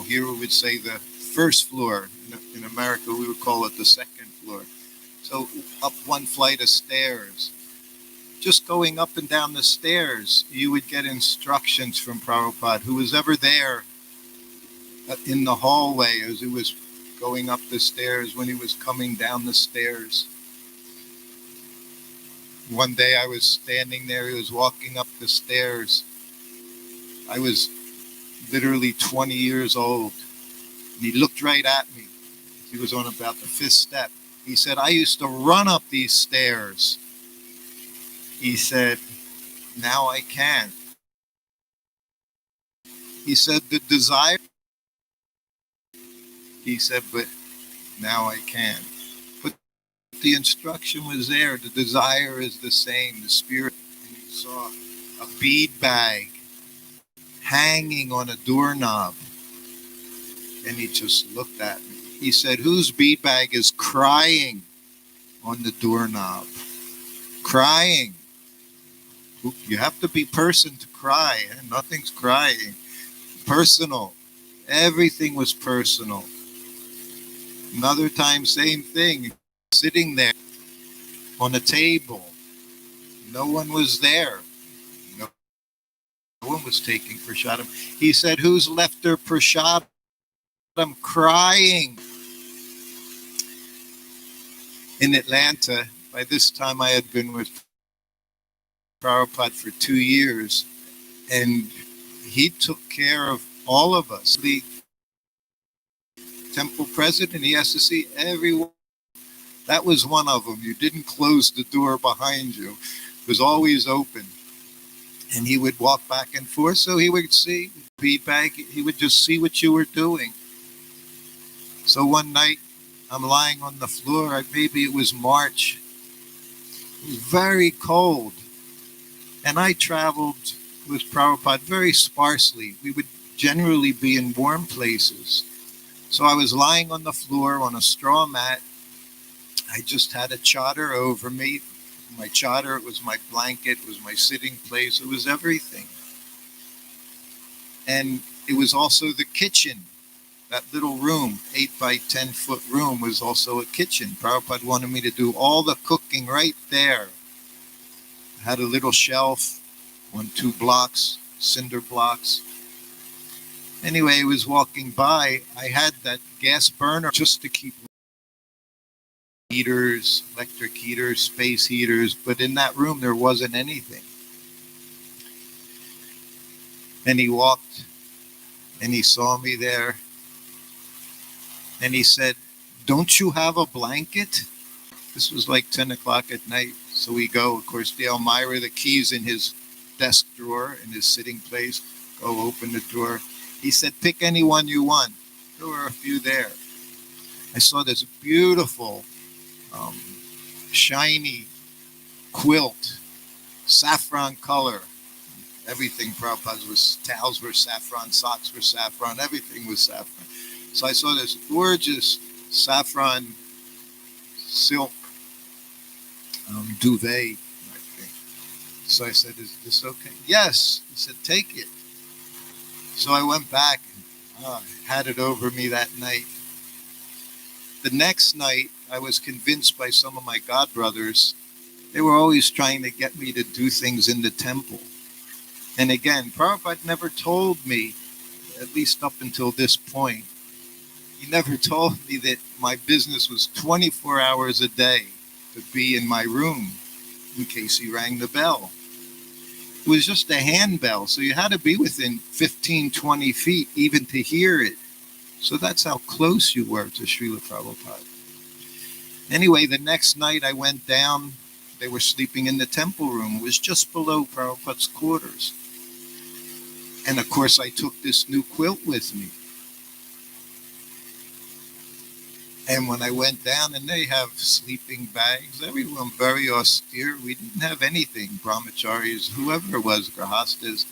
here we would say the first floor. In America, we would call it the second floor. So up one flight of stairs. Just going up and down the stairs, you would get instructions from Prabhupada, who was ever there in the hallway as he was going up the stairs, when he was coming down the stairs. One day I was standing there, he was walking up the stairs. I was literally 20 years old. And he looked right at me. He was on about the 5th step. He said, I used to run up these stairs. He said, now I can't. He said, the desire. He said, but now I can. But the instruction was there. The desire is the same. The spirit. And he saw a bead bag hanging on a doorknob. And he just looked at me. He said, whose bead bag is crying on the doorknob? Crying. You have to be person to cry. Nothing's crying. Personal. Everything was personal. Another time, same thing. Sitting there on a table. No one was there. No one was taking prasadam. He said, who's left their prasadam? I'm crying. In Atlanta, by this time I had been with Prabhupada for 2 years, and he took care of all of us. The temple president, he has to see everyone. That was one of them. You didn't close the door behind you. It was always open. And he would walk back and forth, so he would see feedback. He would just see what you were doing. So one night, I'm lying on the floor. Maybe it was March. It was very cold. And I traveled with Prabhupada very sparsely. We would generally be in warm places. So I was lying on the floor on a straw mat. I just had a chadar over me. My chadar, it was my blanket, it was my sitting place, it was everything. And it was also the kitchen. That little room, 8 by 10 foot room, was also a kitchen. Prabhupada wanted me to do all the cooking right there. I had a little shelf, 2 blocks, cinder blocks. Anyway, I was walking by. I had that gas burner just to keep heaters, electric heaters, space heaters, but in that room there wasn't anything. And he walked and he saw me there. And he said, "Don't you have a blanket?" This was like 10 o'clock at night. So we go, of course, the Elmira, the keys in his desk drawer, in his sitting place. Go open the drawer. He said, "Pick any one you want." There were a few there. I saw this beautiful, shiny quilt, saffron color. Everything Prabhupada's was, towels were saffron, socks were saffron, everything was saffron. So I saw this gorgeous saffron silk duvet, I think. So I said, "Is this okay?" "Yes." He said, "Take it." So I went back and had it over me that night. The next night, I was convinced by some of my godbrothers. They were always trying to get me to do things in the temple. And again, Prabhupada never told me, at least up until this point, he never told me that my business was 24 hours a day to be in my room in case he rang the bell. It was just a handbell, so you had to be within 15, 20 feet even to hear it. So that's how close you were to Srila Prabhupada. Anyway, the next night I went down. They were sleeping in the temple room. It was just below Prabhupada's quarters. And of course, I took this new quilt with me. And when I went down, and they have sleeping bags, everyone very austere. We didn't have anything, brahmacharis, whoever it was, grahastas.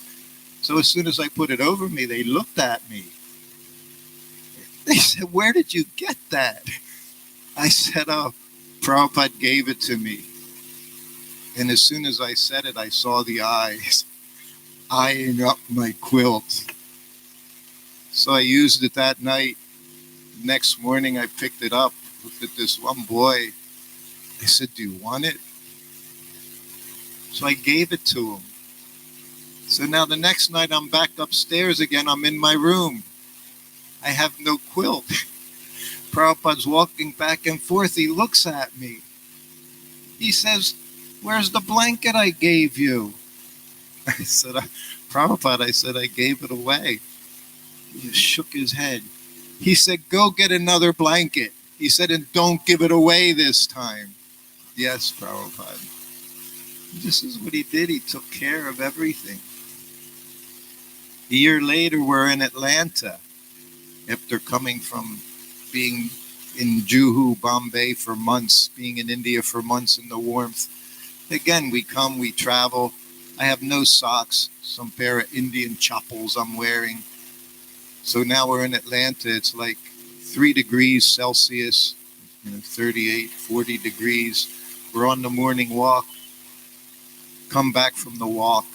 So as soon as I put it over me, they looked at me. They said, "Where did you get that?" I said, "Oh, Prabhupada gave it to me." And as soon as I said it, I saw the eyes eyeing up my quilt. So I used it that night. Next morning, I picked it up, looked at this one boy. I said, "Do you want it?" So I gave it to him. So now the next night, I'm back upstairs again. I'm in my room. I have no quilt. Prabhupada's walking back and forth. He looks at me. He says, "Where's the blanket I gave you?" I said, "Prabhupada," I said, "I gave it away." He shook his head. He said, "Go get another blanket." He said, "And don't give it away this time." Yes, Prabhupada. This is what he did. He took care of everything. A year later, we're in Atlanta after coming from being in Juhu, Bombay for months, being in India for months in the warmth. Again, we come, we travel. I have no socks, some pair of Indian chappals I'm wearing. So now we're in Atlanta. It's like 3 degrees Celsius, 38, 40 degrees. We're on the morning walk. Come back from the walk.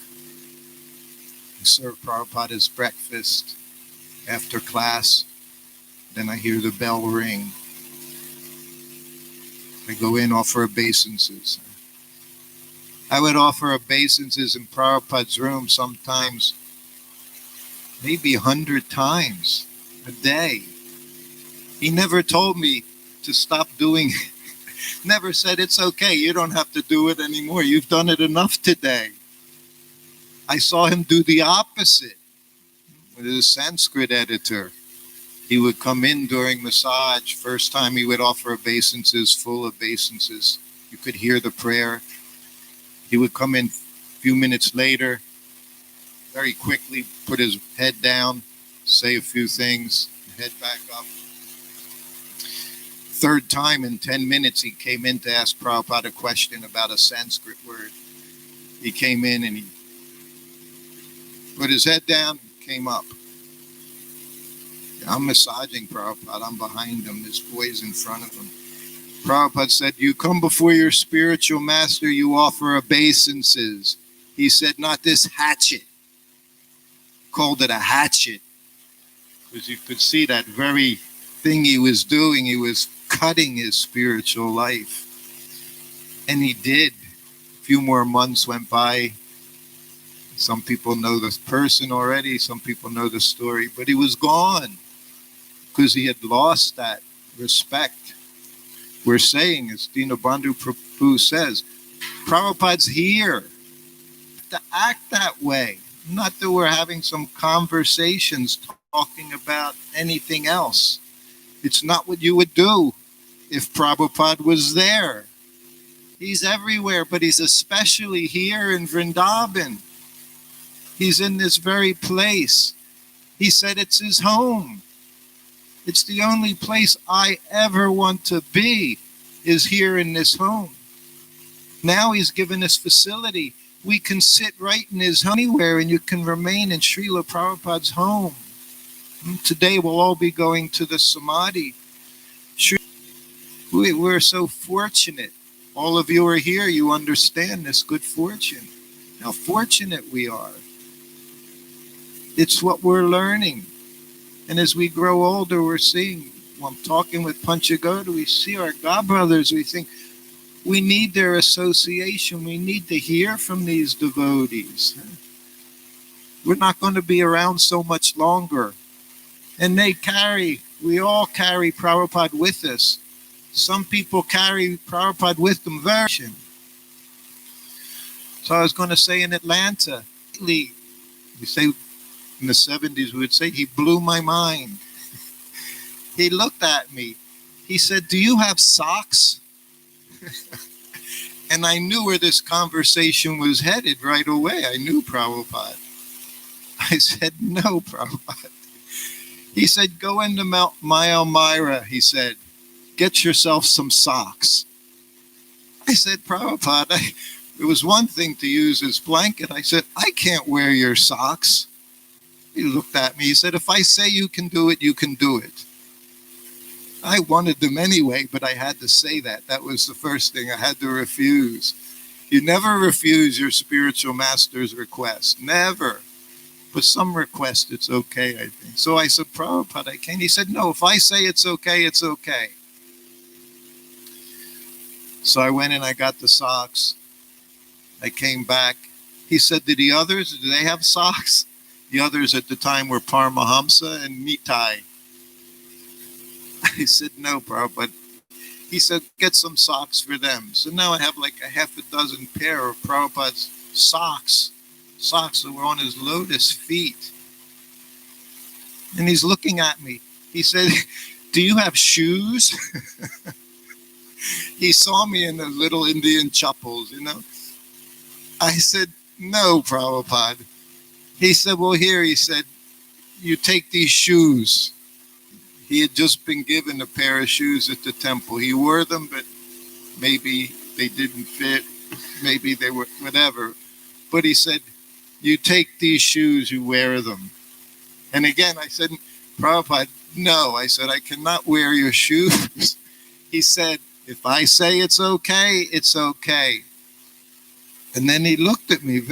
I serve Prabhupada's breakfast after class. Then I hear the bell ring. I go in, offer obeisances. I would offer obeisances in Prabhupada's room sometimes, maybe 100 times a day. He never told me to stop doing it. Never said, "It's okay, you don't have to do it anymore. You've done it enough today." I saw him do the opposite with his Sanskrit editor. He would come in during massage. First time he would offer obeisances, full obeisances. You could hear the prayer. He would come in a few minutes later, very quickly put his head down, say a few things, head back up. Third time in 10 minutes, he came in to ask Prabhupada a question about a Sanskrit word. He came in and he put his head down, came up. I'm massaging Prabhupada. I'm behind him. This boy's in front of him. Prabhupada said, "You come before your spiritual master, you offer obeisances." He said, "Not this hatchet." Called it a hatchet because you could see that very thing he was doing. He was cutting his spiritual life. And he did. A few more months went by. Some people know this person already. Some people know the story. But he was gone because he had lost that respect. We're saying, as Dinabandhu Prabhu says, Prabhupada's here. To act that way. Not that we're having some conversations talking about anything else. It's not what you would do if Prabhupada was there. He's everywhere, but he's especially here in Vrindavan. He's in this very place. He said it's his home. It's the only place I ever want to be, is here in this home. Now he's given us facility. We can sit right in his home anywhere, and you can remain in Srila Prabhupada's home. Today we'll all be going to the Samadhi. We're so fortunate. All of you are here. You understand this good fortune. How fortunate we are. It's what we're learning. And as we grow older, we're seeing, I'm talking with Panchagoda, we see our godbrothers, we think we need their association. We need to hear from these devotees. We're not going to be around so much longer. And we all carry Prabhupada with us. Some people carry Prabhupada with them very much. So I was going to say in Atlanta, we say in the 70s, we would say, he blew my mind. He looked at me. He said, "Do you have socks?" And I knew where this conversation was headed right away. I knew Prabhupada. I said, "No, Prabhupada." He said, "Go into my Elmira," he said, "get yourself some socks." I said, "Prabhupada, it was one thing to use his blanket." I said, "I can't wear your socks." He looked at me. He said, "If I say you can do it, you can do it." I wanted them anyway, but I had to say that. That was the first thing I had to refuse. You never refuse your spiritual master's request. Never. But some request, it's okay, I think. So I said, "Prabhupada, I can't." He said, "No, if I say it's okay, it's okay." So I went and I got the socks. I came back. He said, "Did the others, do they have socks?" The others at the time were Paramahamsa and Nitai. I said, "No, Prabhupada." He said, "Get some socks for them." So now I have like a half a dozen pair of Prabhupada's socks that were on his lotus feet. And he's looking at me. He said, "Do you have shoes?" He saw me in the little Indian chappals, I said, "No, Prabhupada." He said, "Well, here," he said, "you take these shoes." He had just been given a pair of shoes at the temple. He wore them, but maybe they didn't fit. Maybe they were whatever. But he said, "You take these shoes, you wear them." And again, I said, "Prabhupada, no." I said, "I cannot wear your shoes." He said, "If I say it's okay, it's okay." And then he looked at me